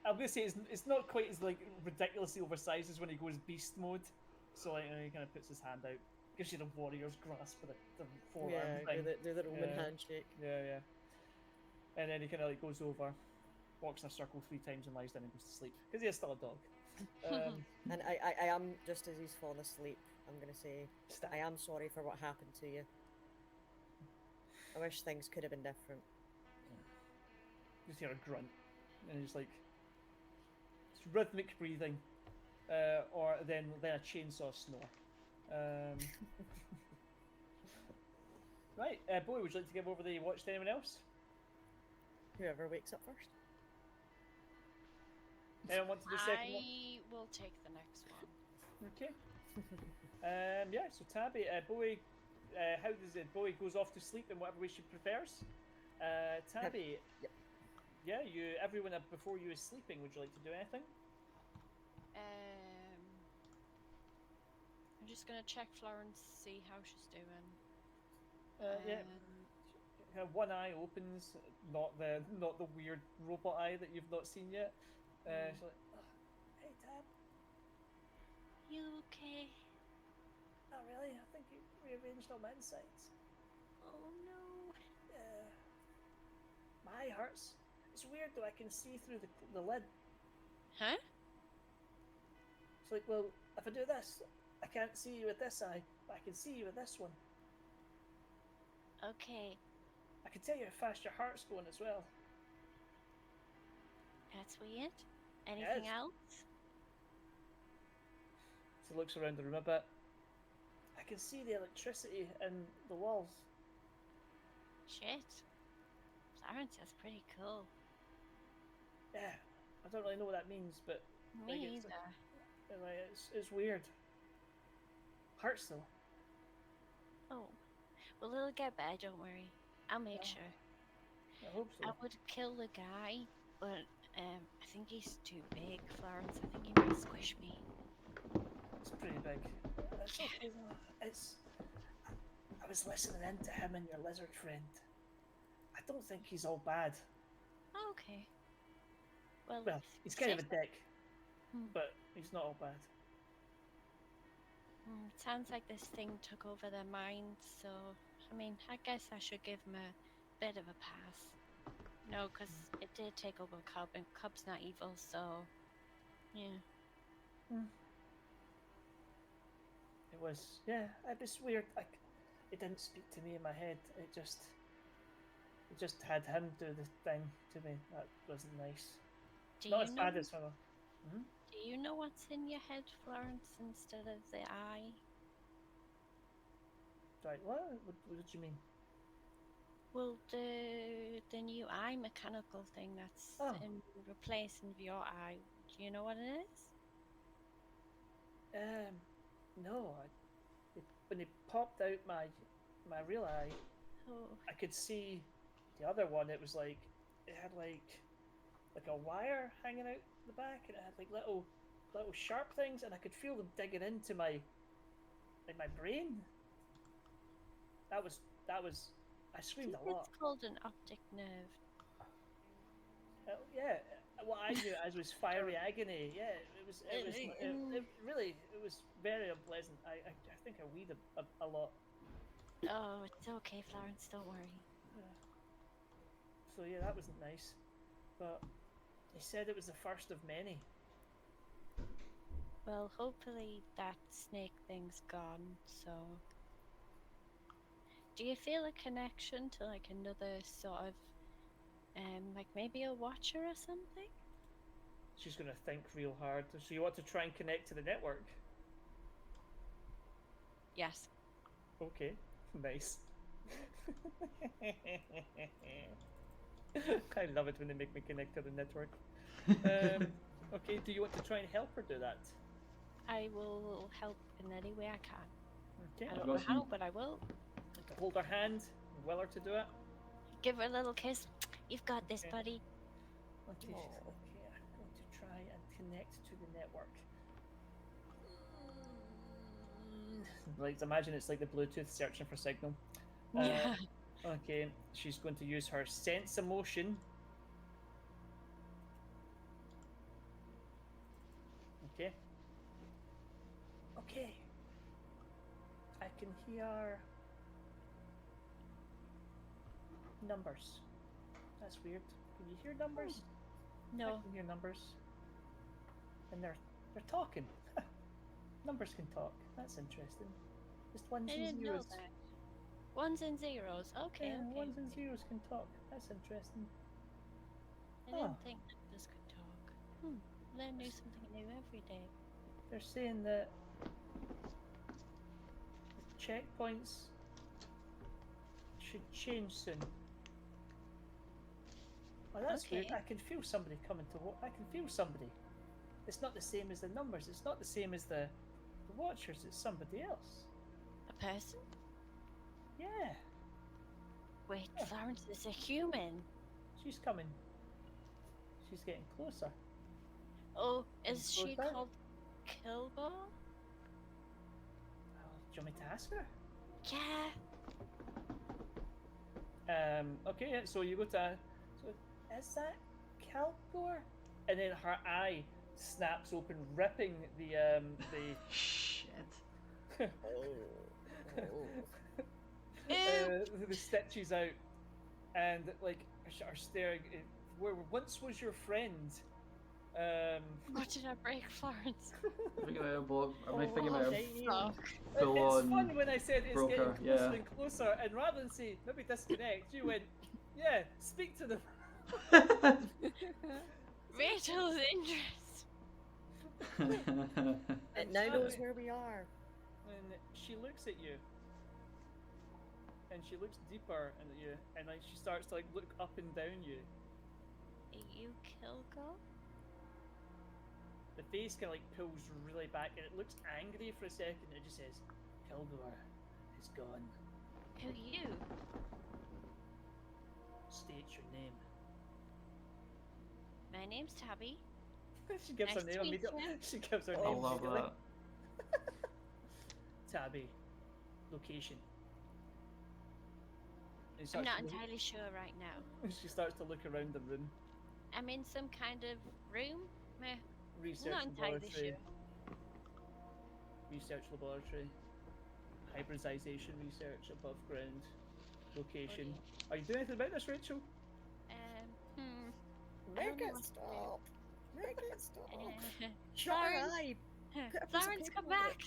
I'm gonna say it's not quite as like ridiculously oversized as when he goes beast mode. So like he kind of puts his hand out, gives you the warrior's grasp with the forearm thing. Do the Roman handshake. Yeah. And then he kind of like goes over, walks in a circle 3 times and lies down and goes to sleep because he is still a dog. And I am, just as he's fallen asleep, I'm gonna say I am sorry for what happened to you. I wish things could have been different. Just hear a grunt, and he's like, it's rhythmic breathing, or then a chainsaw snore. Right, Boy, would you like to give over the watch to anyone else? Whoever wakes up first. Anyone want to do the second one? I will take the next one. Okay. Yeah. So Tabby, Bowie, how does it? Bowie goes off to sleep in whatever way she prefers. Tabby. Yep. Yeah, everyone before you is sleeping. Would you like to do anything? I'm just gonna check Florence, see how she's doing. Yeah. Her one eye opens, not the weird robot eye that you've not seen yet. She's like, "Hey, Tab." You okay? Not really. I think you rearranged all my insides. Oh no. My eye hurts. It's weird though. I can see through the lid. Huh? It's like, well, if I do this, I can't see you with this eye, but I can see you with this one. Okay, I can tell you how fast your heart's going as well. that's weird. Anything Yes. else? She looks around the room a bit. I can see the electricity in the walls. Shit. Florence, that's pretty cool. Yeah, I don't really know what that means, but Me like, it's- either. anyway, it's weird. Hurts though. Oh. Well, it'll get better, don't worry. I'll make Yeah. sure. I hope so. I would kill the guy, but I think he's too big, Florence. I think he might squish me. It's pretty big. It's okay though. I was listening in to him and your lizard friend. I don't think he's all bad. Oh, okay. Well, Well, he's kind of a dick, Hmm. but he's not all bad. It sounds like this thing took over their minds, so I mean, I guess I should give him a bit of a pass. No, because it did take over Cub, and Cub's not evil, so yeah. It was, yeah, it was weird. It didn't speak to me in my head. It just had him do the thing to me. That wasn't nice. Do Not you as know? bad as her. Do you know what's in your head, Florence, instead of the eye? Right, what did you mean? Well, the new eye mechanical thing that's Oh. replacing your eye. Do you know what it is? No. When it popped out my real eye, Oh, I could see the other one. It was like it had like a wire hanging out the back, and it had like little sharp things, and I could feel them digging into my brain. That was I I screamed think a lot. it's called an optic nerve. Yeah, what I knew as was fiery agony. Yeah, it really was very unpleasant. I think I weed a lot. Oh, it's okay, Florence. Don't worry. Yeah. So yeah, that wasn't nice. But they said it was the first of many. Well, hopefully that snake thing's gone. So, do you feel a connection to like another sort of, like maybe a watcher or something? She's gonna think real hard. So you want to try and connect to the network? Yes. Okay, nice. I love it when they make me connect to the network. Okay, do you want to try and help her do that? I will help in any way I can. Okay, I I've don't got know how, some- but I will. to hold her hand, will her to do it. Give her a little kiss. You've got this, Okay. buddy. Okay, Aw. okay, I'm going to try and connect to the network. Like, imagine it's like the Bluetooth searching for signal. Yeah. Okay, she's going to use her sense emotion. Okay. Okay. I can hear numbers. That's weird. Can you hear numbers? I No. can hear numbers. And they're talking. Numbers can talk. That's interesting. Just ones I and didn't know zeros. that. Ones and zeros. Okay, Yeah, okay. ones and zeros can talk. That's interesting. I didn't Oh. think this could talk. Learn new something new every day. They're saying that the checkpoints should change soon. Oh, that's weird. Okay. I can feel somebody coming to I can feel somebody. It's not the same as the numbers. It's not the same as the watchers. It's somebody else. A person? Yeah, Wait, Yeah. Florence is a human. she's coming. She's getting closer. Oh, is Slow she down. called Kilbo? Oh, do you want me to ask her? Yeah. Okay, yeah, so you go to. So, is that Calgor? And then her eye snaps open, ripping the Shit. Oh. Oh. the stitches out, and like are staring. Where once was your friend? What did I break, Florence? Thinking about a block. Am I thinking Oh, about okay. a Fuck. full It's on? fun when I said it's getting broker, closer yeah. and closer, and rather than say maybe disconnect, you went, yeah, speak to them. Rachel's interest. It now knows where we are. And she looks at you, and she looks deeper at you, and like she starts to like look up and down you. Are you Kilgo? The face kind of like pulls really back, and it looks angry for a second. And it just says, "Kilgore is gone. Who are you? State your name." My name's Tabby. She gives her Nice name to meet immediately. you. She gives her I name love immediately. that. Tabby. Location. And she I'm starts not to look- entirely sure right now. She starts to look around the room. I'm in some kind of room. Meh. Research Not entirely laboratory. sure. Research laboratory. Hybridization research above ground. Location. Are you doing anything about this, Rachel? I Make don't know it what to stop. Make it stop. Uh, Shut her Florence. eye. Put a piece of Florence, paper come on back!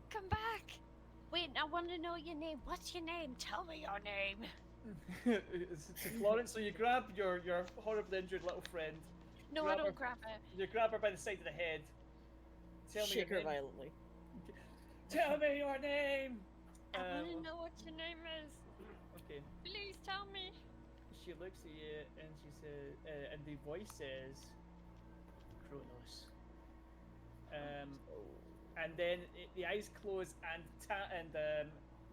Come back! Wait, I want to know your name. What's your name? Tell me your name. It's to Florence, so you grab your horribly injured little friend. No, Grab I her. don't grab her. You grab her by the side of the head. Tell me Shake your her name. violently. Tell me your name. I want to well, know what your name is. okay. Please tell me. She looks at you and she says, and the voice says, Kronos. And then the eyes close and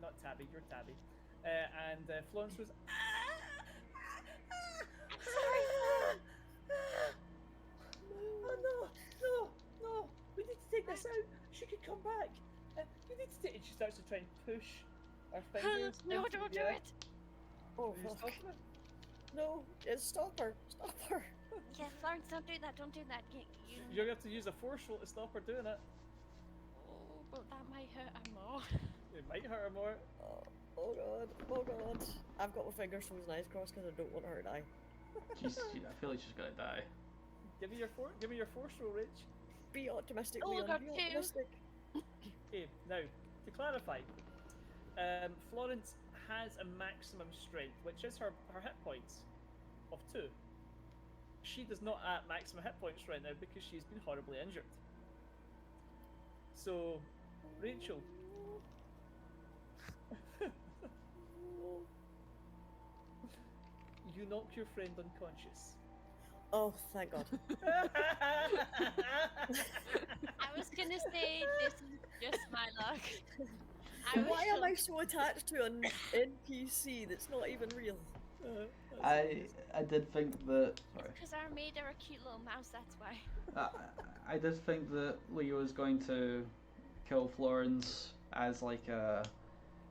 not Tabby, you're Tabby. And Florence was, I'm sorry. Oh no, we need to take this out. She could come back. We need to take it. She starts to try and push our fingers. No, into don't the do air. it. Oh, Will you fuck. stop it? No, stop her. Stop her. Yeah, Florence, don't do that. Don't do that. You're gonna have to use a force roll to stop her doing it. Oh, but that might hurt her more. It might hurt her more. Oh god. Oh god. I've got my fingers frozen eyes crossed because I don't want her to die. I feel like she's gonna die. Give me your force roll, Rich. Be optimistic, Oh, I Leon. got Be two. optimistic. Okay, now to clarify, Florence has a maximum strength, which is her hit points of 2. She does not at maximum hit points right now because she's been horribly injured. So, Rachel. You knock your friend unconscious. Oh, thank god. I was gonna say this is just my luck. Why am I so attached to an NPC that's not even real? I did think that. Sorry. Because I made her a cute little mouse, that's why. I did think that Leo was going to kill Florence as like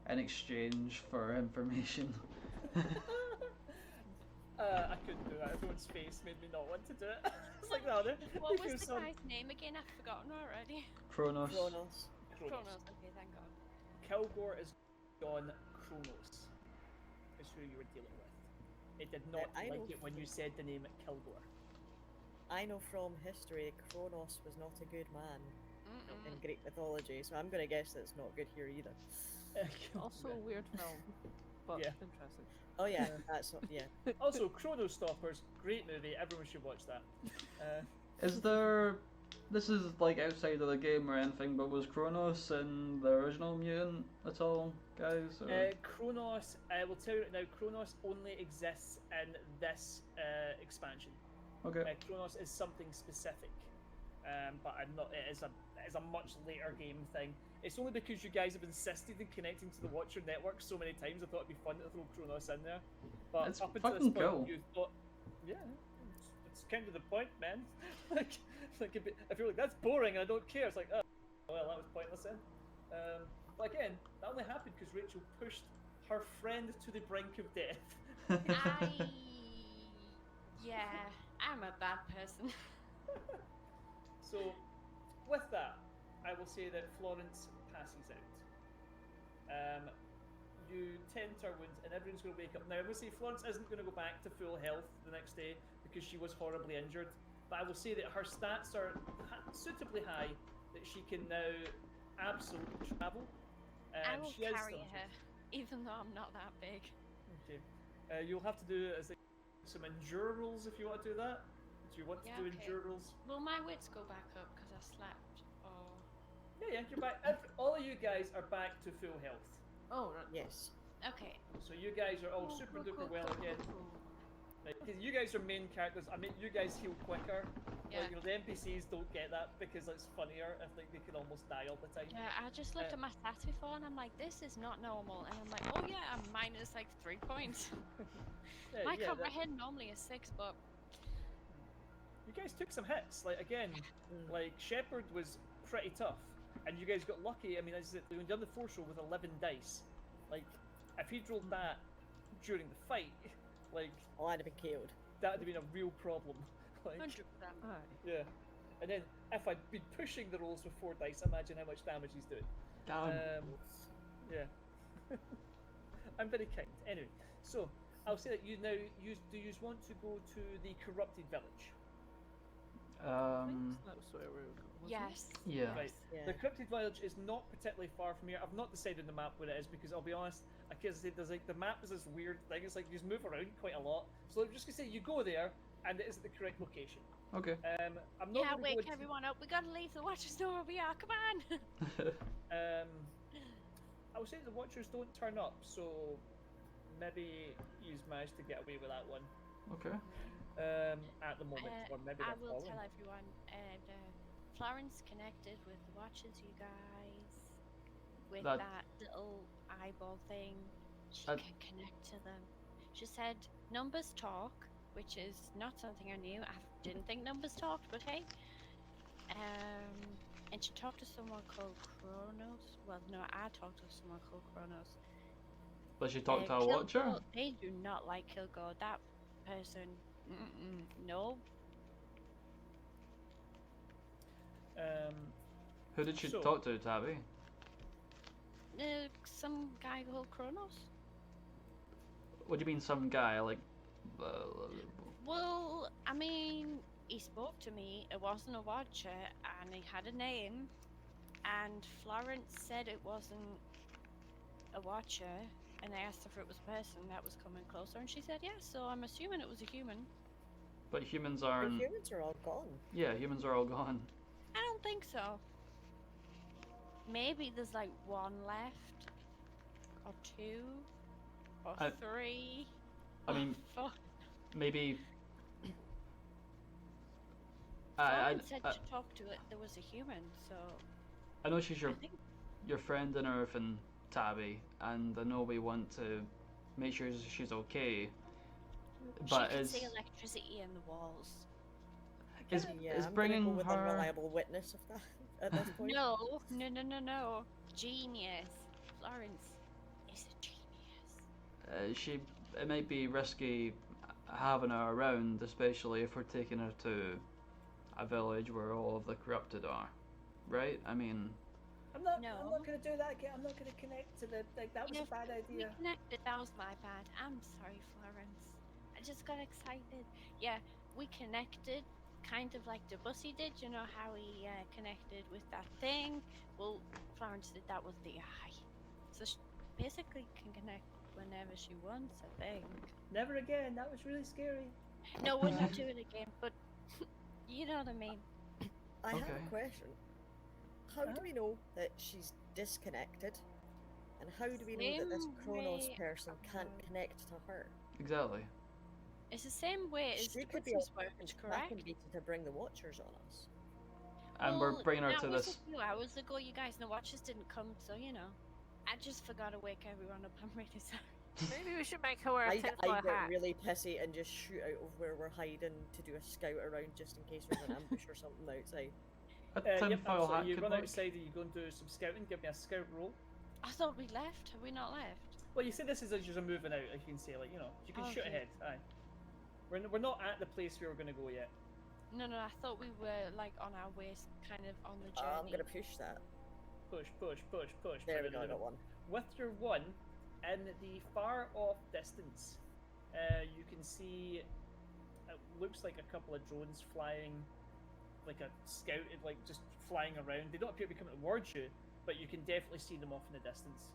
an exchange for information. I couldn't do that. Everyone's face made me not want to do it. It's like, no, What was the guy's name again? I've forgotten already. Kronos. Kronos. Kronos, okay, thank god. Kilgore is gone. Kronos is who you were dealing with. It did not I like know it when you said the name Kilgore. I know from history Kronos was not a good man in Mm-mm. Greek mythology, so I'm gonna guess that it's not good here either. Also a weird film, but Yeah. interesting. Oh yeah, that's yeah. Also, Chrono Stoppers, great movie. Everyone should watch that. Is there? This is like outside of the game or anything, but was Kronos in the original Mutant at all, guys? Or? Kronos, I will tell you right now, Kronos only exists in this expansion. Okay. Kronos is something specific, but I'm not. It is a much later game thing. It's only because you guys have insisted in connecting to the Watcher network so many times. I thought it'd be fun to throw Kronos in there. But It's up until this fucking point, cool. you thought, yeah, it's kind of the point, man. like if you're like that's boring and I don't care, it's like, oh, well, that was pointless then. But again, that only happened because Rachel pushed her friend to the brink of death. Yeah, I'm a bad person. So, with that, I will say that Florence passes out. You tend to her wounds, and everyone's going to wake up. Now, I will say Florence isn't going to go back to full health the next day because she was horribly injured. But I will say that her stats are suitably high that she can now absolutely travel. I will she is carry still- her, even though I'm not that big. Okay. You'll have to do as some endure rolls if you want to do that. Do you want Yeah, to do okay. endure rolls? Will my wits go back up because I slept? Or Yeah, you're back. All of you guys are back to full health. Oh, right. Yes. okay. So you guys are all super duper well again. Because you guys are main characters. I mean, you guys heal quicker. Yeah. Like, the NPCs don't get that because it's funnier if like they can almost die all the time. Yeah, I just looked at my stats before and I'm like, this is not normal. And I'm like, oh yeah, I'm minus like 3 points. Yeah, My yeah, that- comprehend normally is 6, but you guys took some hits. Like again, Mm. like Shepherd was pretty tough, and you guys got lucky. I mean, as I said, when you done the force roll with 11 dice, like if he'd rolled that during the fight, like Oh, I'd have been KO'd. that'd have been a real problem. Like, 100%. Aye. yeah. And then if I'd been pushing the rolls with 4 dice, imagine how much damage he's doing. Damn. Yeah. I'm very kind. Anyway, so I'll say that you now do you want to go to the corrupted village? I think that was where we were going, wasn't it? Yes. Yeah. Right. Yeah. The corrupted village is not particularly far from here. I've not decided on the map where it is because I'll be honest, like I said, there's like the map is this weird thing. It's like you just move around quite a lot. So I'm just gonna say you go there and it is at the correct location. Okay. I'm not Yeah, gonna wake go into, everyone up. We gotta leave the Watchers know where we are. Come on. I would say the Watchers don't turn up, so maybe you've managed to get away with that one. Okay. At the moment, or maybe I they're will fallen. tell everyone. Florence connected with the Watchers, you guys. With That- that little eyeball thing, she That- can connect to them. She said numbers talk, which is not something I knew. I didn't think numbers talked, but hey. And she talked to someone called Kronos. Well, no, I talked to someone called Kronos. But she talked to a Kilgore, watcher? they do not like Kilgore. That person, no. Who did she So- talk to, Tabby? Some guy called Kronos. What do you mean, some guy? Like, Well, I mean, he spoke to me. It wasn't a watcher, and he had a name. And Florence said it wasn't a watcher, and I asked her if it was a person that was coming closer, and she said yes. So I'm assuming it was a human. but humans The aren't. humans are all gone. Yeah, humans are all gone. I don't think so. Maybe there's like one left, or two, or I- three. I mean, Four. maybe. Florence said to talk to it. There was a human, so I know she's I your think friend on Earth and Tabby, and I know we want to make sure she's okay. But she could is see electricity in the walls. is Yeah, is I'm bringing gonna go with her? unreliable witness of that at this point. No. Genius. Florence is a genius. It might be risky having her around, especially if we're taking her to a village where all of the corrupted are, right? I mean, I'm not No. gonna do that again. I'm not gonna connect to the like. That was Yeah, a bad We idea. connected. That was my bad. I'm sorry, Florence. I just got excited. Yeah, we connected, kind of like Debussy did. You know how he connected with that thing? Well, Florence did that with the eye. So she basically can connect whenever she wants, I think. Never again. That was really scary. No, we'll not do it again, but you know what I mean. I have Okay. a question. How do Huh? we know that she's disconnected? And how do we know that this Same Kronos way- person can't connect to her? exactly. It's the same way as She the could be Butcher's a worked, correct? tracking beacon to bring the Watchers on us. And we're Well, bringing her that to was this. a few hours ago. You guys, the watchers didn't come, so you know. I just forgot to wake everyone up. I'm really sorry. Maybe we should make her wear a I tinfoil get hat. really pissy and just shoot out of where we're hiding to do a scout around just in case there's an ambush or something outside. A Yep, tinfoil hat absolutely. You could run work. outside and you go and do some scouting. Give me a scout roll. I thought we left. Have we not left? Well, you say this is as you're moving out. Like you can say, like you can shoot Okay. ahead. Aye. We're not at the place we were gonna go yet. No, I thought we were like on our way, kind of on the journey. I'm gonna push that. Push. There we go, I got one. With your one, in the far off distance, you can see it looks like a couple of drones flying, like a scout, like just flying around. They don't appear to be coming towards you, but you can definitely see them off in the distance.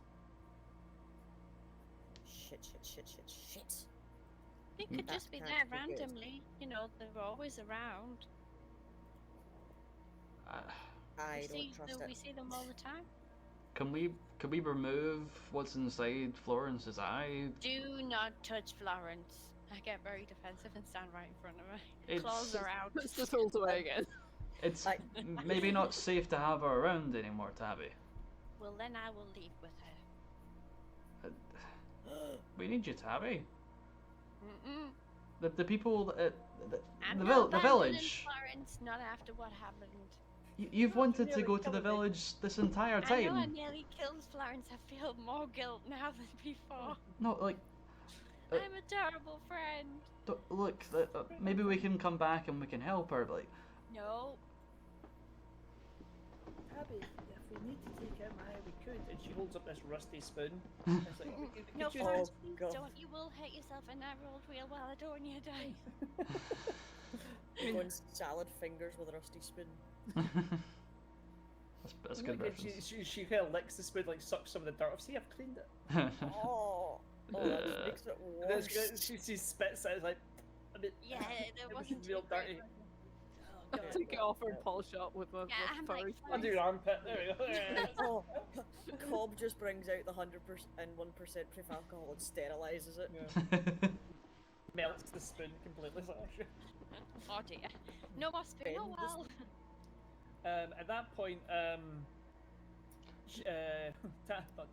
Shit. They could That just be can't there be good. randomly. You know, they're always around. I don't trust We it. see them all the time. Can we remove what's inside Florence's eye? Do not touch Florence. I get very defensive and stand right in front of her. It's- Claws are out. Let's just hold away again. It's I- maybe not safe to have her around anymore, Tabby. Well, then I will leave with her. We need you, Tabby. Mm-mm. The people at I'm the not abandoning village. Florence, not after what happened. You've No, wanted to nearly go to the killed me. village this entire I know I time. nearly killed Florence. I feel more guilt now than before. No, like, Uh, I'm a terrible friend. look, maybe we can come back and we can help her. Like, No. Abby, if we need to take out my eye, we could. And she holds up this rusty spoon. It's like, we could No, use Florence, Oh, please God. don't. You will hurt yourself, and I rolled real well. I don't want you to die. Going salad fingers with a rusty spoon. that's good Look, and reference. she kind of licks the spoon, like sucks some of the dirt off. See, I've cleaned it. Oh, that just makes it And then worse. she spits it. It's like, a bit. Yeah, there It was wasn't real too great, dirty. was it? Take it off and polish it up with my I'm like, furry Under your armpit. There we go. Oh, Cobb just brings out the 100% and 1% proof alcohol and sterilizes it. Yeah. Melts the spoon completely. oh dear. No more spoon. Oh Bend well. At that point, not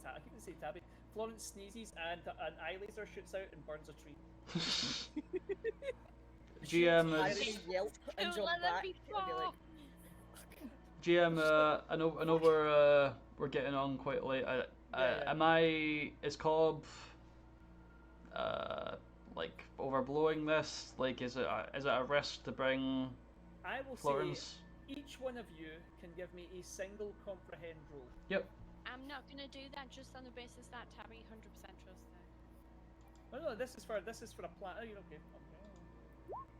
I keep say Tabby. Florence sneezes and an eye laser shoots out and burns a tree. GM I is just yelp and Don't jump let them back be and be like, GM. I know we're getting on quite late. Yeah. Is Cobb like overblowing this? Like, is it a risk to bring I will Florence? say each one of you can give me a single comprehend roll. Yep. I'm not gonna do that just on the basis that Tabby 100% trusts her. No, this is for a plan. Oh, you're okay.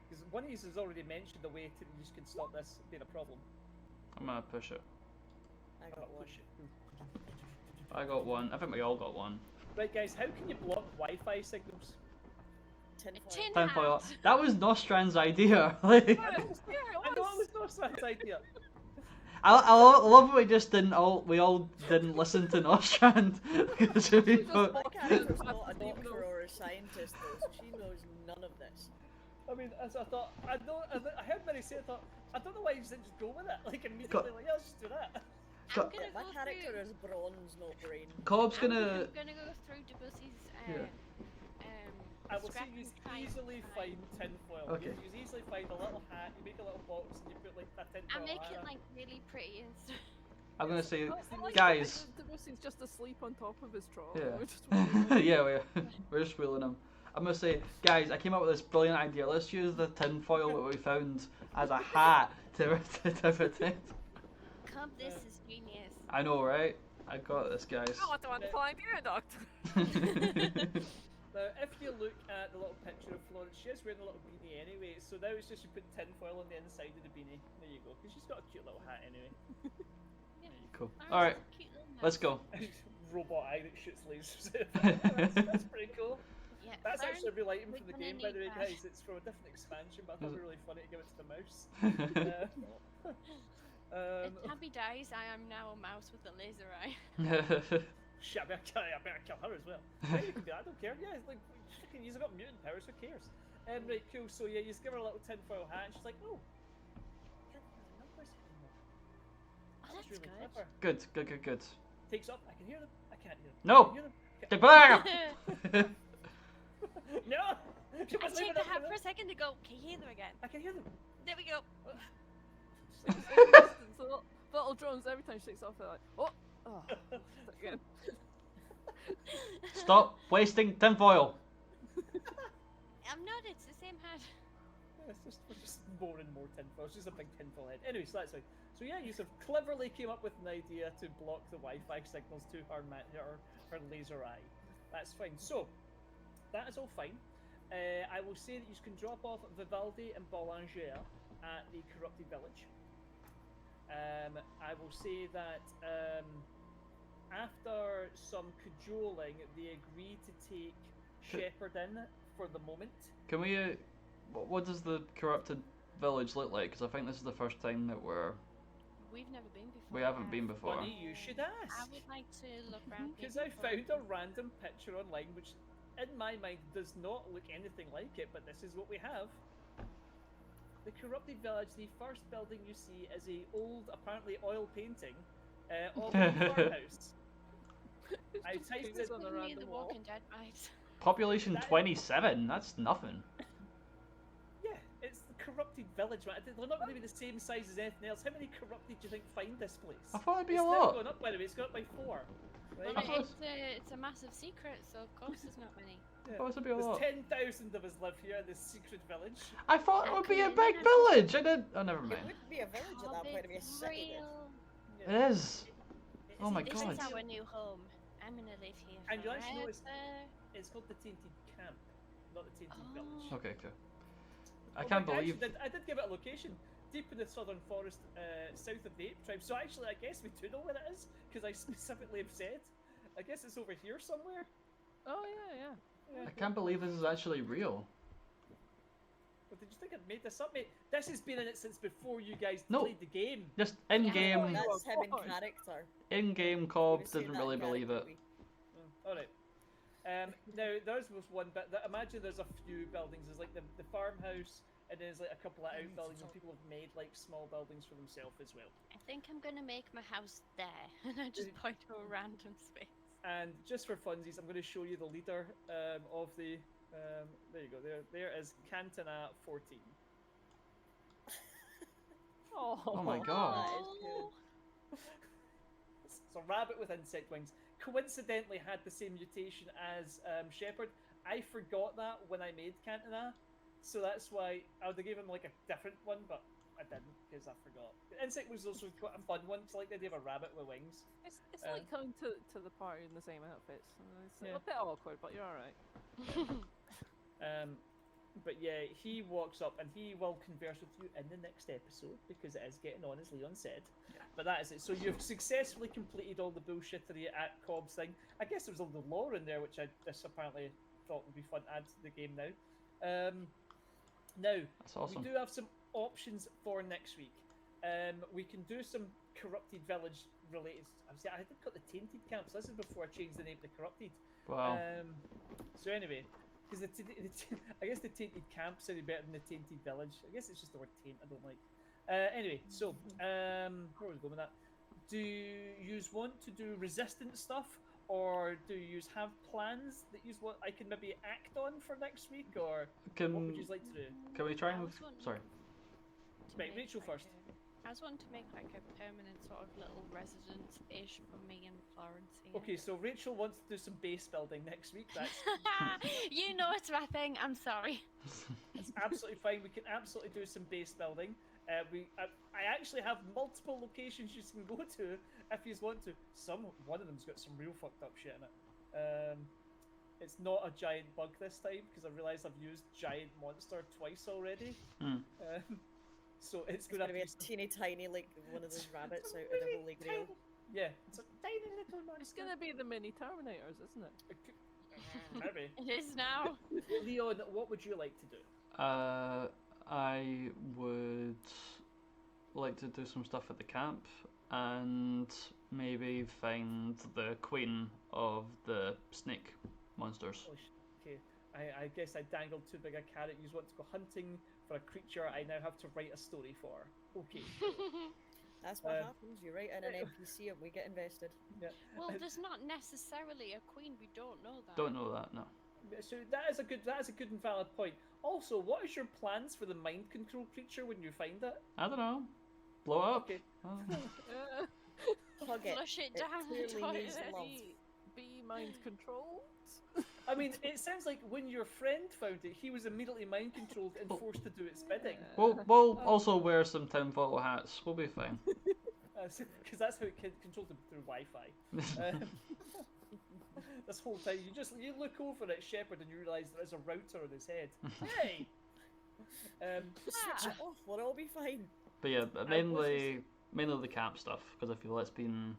Because one of these has already mentioned the way to you can stop this being a problem. I'm gonna push it. I got one. Push it. I got one. I think we all got one. Right, guys, how can you block Wi-Fi signals? Tinfoil. Tinfoil. hat. That was Nostrand's idea. Like, I know it was Nostrand's idea. I love we just didn't we all didn't listen to Nostrand. Because we thought- My character's not a doctor or a scientist though, so she knows none of this. I mean, as I thought, I heard Mary say it, I thought, I don't know why you didn't just go with it. Like, immediately, like, yeah, let's just do that. I'm Co- gonna My go character through. is bronze, not brain. Cobb's I'm gonna. gonna go through Debussy's I will say scrap you and find easily mine. find tinfoil. Okay. You easily find a little hat, you make a little box, and you put like a tinfoil I make hat it on. like really pretty and stuff. I'm gonna say, I like guys. the Debussy's just asleep on top of his troll. Yeah. We're just waiting. Yeah, we're just wheeling him. I'm gonna say, guys, I came up with this brilliant idea. Let's use the tinfoil that we found as a hat to protect. Come, this is genius. I know, right? I got this, guys. I want the wonderful idea, Doctor. Now, if you look at the little picture of Florence, she is wearing a little beanie anyway, so now it's just you put tinfoil on the inside of the beanie. There you go, because she's got a cute little hat anyway. Cool. Florence All right, is a cute little let's mouse. go. Robot eye that shoots lasers. that's pretty cool. Yeah, That's Florence, actually a real item we're from the gonna game, by the way, need that. guys. It's from a different expansion, but I thought Is it'd be it? really funny to give it to the mouse. If Tabby dies, I am now a mouse with a laser eye. Shit, I better kill her as well. Yeah, you can do that, I don't care. Yeah, it's like, fucking, you've got mutant powers, who cares? Right, cool, so yeah, you just give her a little tinfoil hat, and she's like, oh, can't hear the numbers anymore. Oh, That's that's really good. clever. Good. Takes up, I can hear them, I can't hear them. No! I can hear them. No! She I was leaving take the it hat for for a second to go, can you hear them again? I can hear them. There we go. So little drones, every time she takes off, they're like, oh, again. Stop wasting tinfoil. I'm not, it's the same hat. Yeah, we're just more and more tinfoil. It's just a big tinfoil head. Anyway, so that's fine. So yeah, you sort of cleverly came up with an idea to block the Wi-Fi signals to her laser eye. That's fine. So that is all fine. I will say that you can drop off Vivaldi and Boulanger at the Corrupted Village. I will say that after some cajoling, they agree to take Shepherd in for the moment. Can we? What does the corrupted village look like? Because I think this is the first time that We've never been before. we haven't been before. Funny, you should I ask. would like to look around. Because I found a random picture online which, in my mind, does not look anything like it, but this is what we have. The Corrupted Village, the first building you see is a old, apparently oil painting of a farmhouse. I typed It's it on the Giving me random the wall. Walking Dead vibes. Population That- 27. That's nothing. Yeah, it's the Corrupted Village, right? They're not going to be the same size as anything else. How many Corrupted do you think find this place? I thought it'd be It's a never lot. gone up, by the way. It's gone up by 4. Right? Well, it's a massive secret, so of course there's not many. I thought it'd be a There's lot. 10,000 of us live here in this secret village. I thought it would be a Okay, big then village. I did. Oh, never It mind. wouldn't be a village at that point, it'd be a city. real. It is. Oh my This God. is our new home. I'm gonna live here. And you actually know it's- forever. It's called the Tainted Camp, not the Tainted Oh. Village. Okay, cool. I Oh, can't but believe. I did give it a location. Deep in the southern forest, south of the ape tribe. So actually, I guess we do know where it is, because I specifically have said. I guess it's over here somewhere. Oh yeah. I can't believe this is actually real. What did you think I'd made this up, mate? This has been in it since before you guys No. played the game. Just Yeah. in-game, That's him in Lord. character. in-game He Cobb was saying didn't that in really believe it. character, All right. Now there's was one bit that imagine there's a few buildings. There's like the farmhouse, and there's like a couple of outbuildings, and people have made like small buildings for themselves as well. I think I'm gonna make my house there, and I just point to a random space. And just for funsies, I'm going to show you the leader of the. There you go. There is Cantona 14. Oh my god. That is cool. It's a rabbit with insect wings. Coincidentally, had the same mutation as Shepherd. I forgot that when I made Cantona, so that's why I would have given him like a different one, but I didn't because I forgot. The insect was also quite a fun one. It's like the idea of a rabbit with wings. It's like coming to the party in the same outfits. It's Yeah. a bit awkward, but you're alright. But yeah, he walks up and he will converse with you in the next episode because it is getting on, as Leon said. Yeah. But that is it. So you've successfully completed all the bullshittery at Cobb's thing. I guess there was a little lore in there, which I just apparently thought would be fun to add to the game now. Now, That's awesome. we do have some options for next week. We can do some corrupted village related. I did cut the tainted camps. This is before I changed the name to corrupted. Wow. So anyway, because I guess the tainted camp sounded better than the tainted village. I guess it's just the word taint I don't like. Anyway, so where was I going with that? Do you want to do resistant stuff, or do you have plans that you want I can maybe act on for next week, or what would you like to do? Can we try I and... was wondering Sorry. to Right, make, Rachel like, first. I was wanting to make like a permanent sort of little residence-ish for me and Florence here. Okay, so Rachel wants to do some base building next week. That's You know it's my thing. I'm sorry. It's absolutely fine. We can absolutely do some base building. I actually have multiple locations you can go to if you want to. One of them's got some real fucked up shit in it. It's not a giant bug this time because I realised I've used giant monster twice already. So it's It's going to gonna be a be teeny tiny, like one of those rabbits It's a out of the really Holy Grail. yeah, it's a tiny little monster. It's gonna be the mini Terminators, isn't it? Maybe. It is now. Leon, what would you like to do? I would like to do some stuff at the camp and maybe find the queen of the snake monsters. Oh, okay. I guess I dangled too big a carrot. You want to go hunting for a creature I now have to write a story for. Okay. That's what Um, happens. You write in an NPC and we get invested. Yeah. Well, there's not necessarily a queen. We don't know that. Don't know that, no. So that is a good and valid point. Also, what is your plans for the mind control creature when you find it? I don't know. Blow it up. Okay. Hug it. Flush it It down the clearly needs toilet. love. Be mind controlled. I mean, it sounds like when your friend found it, he was immediately mind controlled and forced to do its bidding. We'll also wear some tinfoil hats. We'll be fine. Because that's how it controlled him through Wi-Fi. This whole time, you look over at Shepherd and you realise there is a router on his head. Hey. Switch it off. We'll all be fine. But yeah, mainly the camp stuff because I feel it's been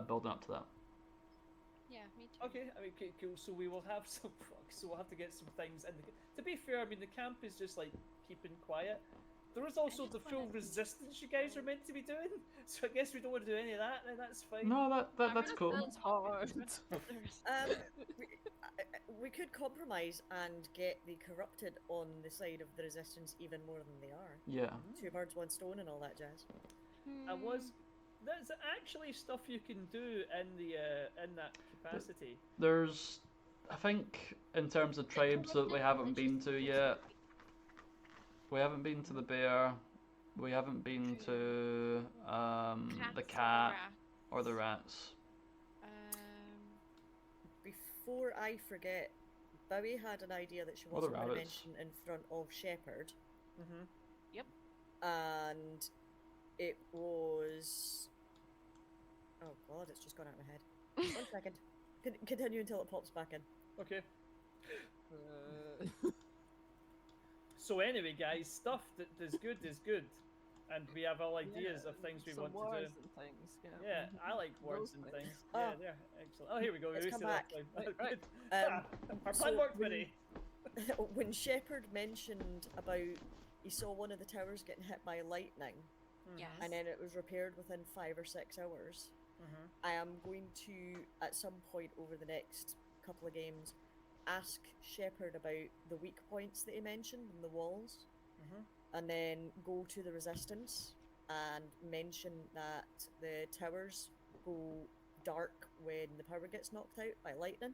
building up to that. Yeah, me too. Okay, I mean, okay, cool. So we will have some. So we'll have to get some things in. To be fair, I mean, the camp is just like keeping quiet. There is also the full resistance you guys are meant to be doing. So I guess we don't want to do any of that. Then that's fine. No, that's cool. That's hard. We could compromise and get the corrupted on the side of the resistance even more than they are. Yeah. 2 birds, 1 stone, and all that jazz. There's actually stuff you can do in that capacity. There's, I think, in terms of tribes that we haven't been to yet. We haven't been to the bear. We haven't been to the cat or the rats. Before I forget, Bowie had an idea that she Or the wasn't going to rabbits. mention in front of Shepherd, Mm-hmm. and it was. Oh god, it's just gone out of my head. 1 second. Continue until it pops back in. Okay. So anyway, guys, stuff that is good, and we have all ideas of things we Some want to words do. and things. Yeah, I like words and Those things. Oh. Yeah, they're excellent. Oh, here we go. It's We come see that back. time. Right. Our plan So worked, we- Minnie. when Shepard mentioned about he saw one of the towers getting hit by lightning, Yes. and then it was repaired within 5 or 6 hours. I am going to, at some point over the next couple of games, ask Shepard about the weak points that he mentioned in the walls, and then go to the resistance and mention that the towers go dark when the power gets knocked out by lightning,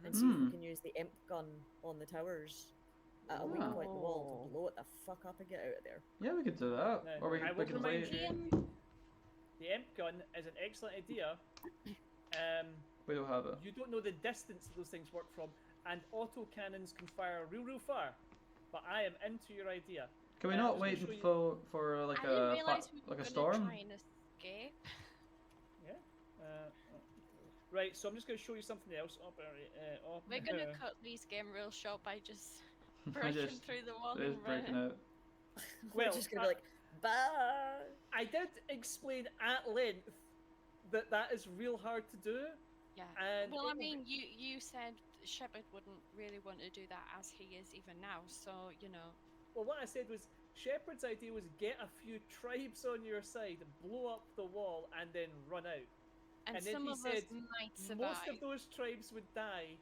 and see if we can use the imp gun on the towers at a weak point in the wall to blow it the fuck up and get out of there. Yeah, we could do that. No, Or we I we will could remind wait. you, the imp gun is an excellent idea. We don't have it. You don't know the distance that those things work from, and auto cannons can fire real far. But I am into your idea. Can we I not was wait gonna show you- for like I didn't a realise we were like a gonna storm? try and escape. Yeah. Right. So I'm just going to show you something else. We're gonna cut these game real short by just I breaking just through the wall just and breaking running. out. We're Well, just gonna be like, bye. I did explain at length that is real hard to do. Yeah. And Well, it I will mean, you said Shepard wouldn't really want to do that as he is even now, so you know. Well, what I said was Shepard's idea was get a few tribes on your side, blow up the wall, and then run out. And And then some he of us said might survive. Most of those tribes would die,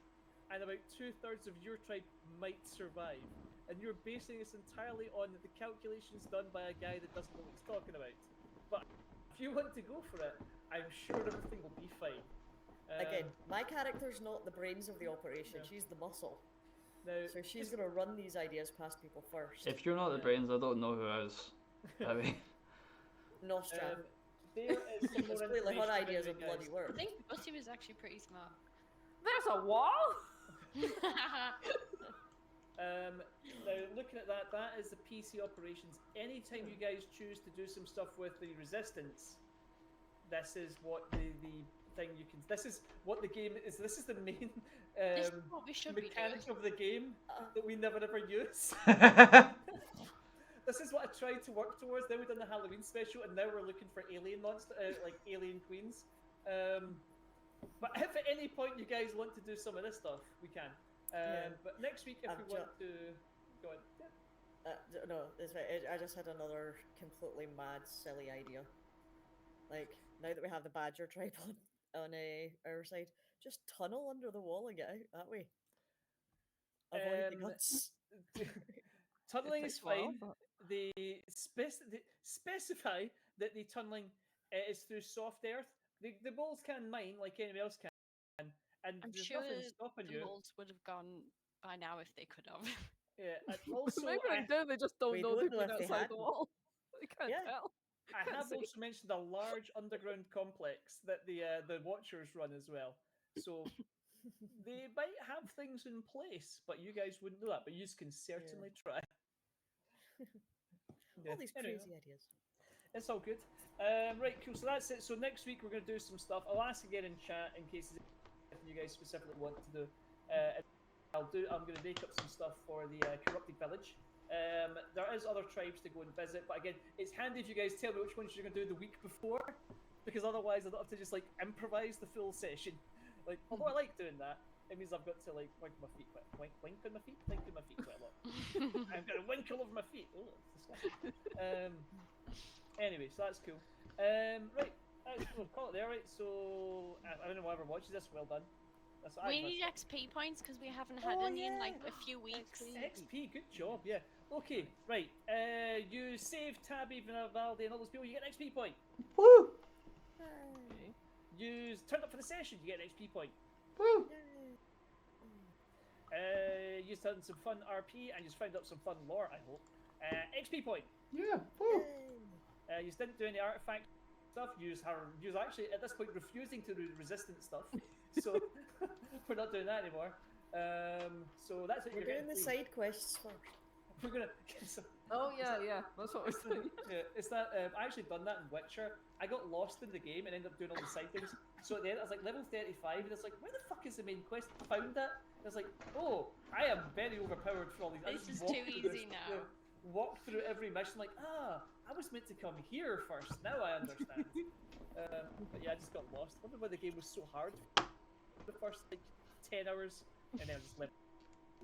and about 2/3 of your tribe might survive. And you're basing this entirely on the calculations done by a guy that doesn't know what he's talking about. But if you want to go for it, I'm sure everything will be fine. Again, my character's not the brains of the operation, Yeah. she's the muscle. Now, So she's gonna run these ideas past people first. If you're not the Yeah. brains, I don't know who is. I mean, Nostra. there is some more Because clearly her information about ideas you are bloody guys. I work. think Bussy was actually pretty smart. There's a wall? Now, looking at that, that is the PC operations. Anytime you guys choose to do some stuff with the resistance, this is what the thing you can. This is what the game is. This is the main This is what we should be doing. mechanic of the game that we never ever use. This is what I tried to work towards. Then we've done the Halloween special, and now we're looking for alien monster, like alien queens. But if at any point you guys want to do some of this stuff, we can. Yeah. But next week, if I've we want to go on, yeah. No, it's right. I just had another completely mad, silly idea. Like, now that we have the badger tribe on our side, just tunnel under the wall and get out that way. Avoid the Um, guts. Tunneling It is takes a while, fine. but- They specify that the tunneling is through soft earth. The balls can mine like anyone else can, and I'm there's sure nothing stopping the you. moles would have gone by now if they could have. Yeah, and also Maybe they do, they just don't We know don't they've know been if they outside the hadn't. wall. They can't Yeah. tell. I Can't have see. also mentioned a large underground complex that the Watchers run as well. So they might have things in place, but you guys wouldn't know that. But you can certainly try. Yeah, All these anyway. crazy ideas. It's all good. Right, cool. So that's it. So next week we're going to do some stuff. I'll ask again in chat in case there's anything you guys specifically want to do. And I'm going to make up some stuff for the corrupted village. There is other tribes to go and visit, but again, it's handy if you guys tell me which ones you're going to do the week before, because otherwise I don't have to just like improvise the full session. Like, although I like doing that, it means I've got to like wink my feet, wink on my feet, think on my feet quite a lot. I'm gonna wink all over my feet. Oh, it's disgusting. Anyway, so that's cool. Right, we'll call it there. Right, so I don't know whoever watches this. Well done. That's what We I've need XP points because we haven't had Oh, any in like yeah. a few weeks. XP, good job. Yeah. Okay. Right. You save Tabby, Valdi, and all those people. You get an XP point. woo, Okay. You turned up for the session. You get an XP point. woo. You done some fun RP and you found out some fun lore. I hope. XP point. Yeah, woo. You didn't do any artifact stuff. You was actually at this point refusing to do resistant stuff. So we're not doing that anymore. So that's what We're you're doing the getting. side quests first. We're gonna. So, Oh yeah, that's what I was thinking. yeah, it's that I actually done that in Witcher. I got lost in the game and ended up doing all the side things. So at the end, I was like level 35, and it's like, where the fuck is the main quest? Found it. And I was like, oh, I am very overpowered for all these. I This just is walked too through easy now. Walk through every mission, like, I was meant to come here first. Now I understand. But yeah, I just got lost. I wonder why the game was so hard. The first like 10 hours, and then I just left.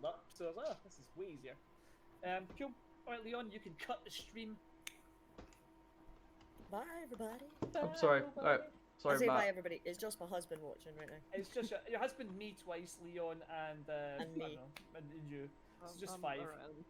up. So I was like, oh, this is way easier. Cool. All right, Leon, you can cut the stream. Bye, everybody. Oh, sorry. Alright. Sorry, I say bye, Matt. everybody. It's just my husband watching right now. It's just your husband, me twice, Leon, and And I me. don't know, and you. It's just I'm 5. around.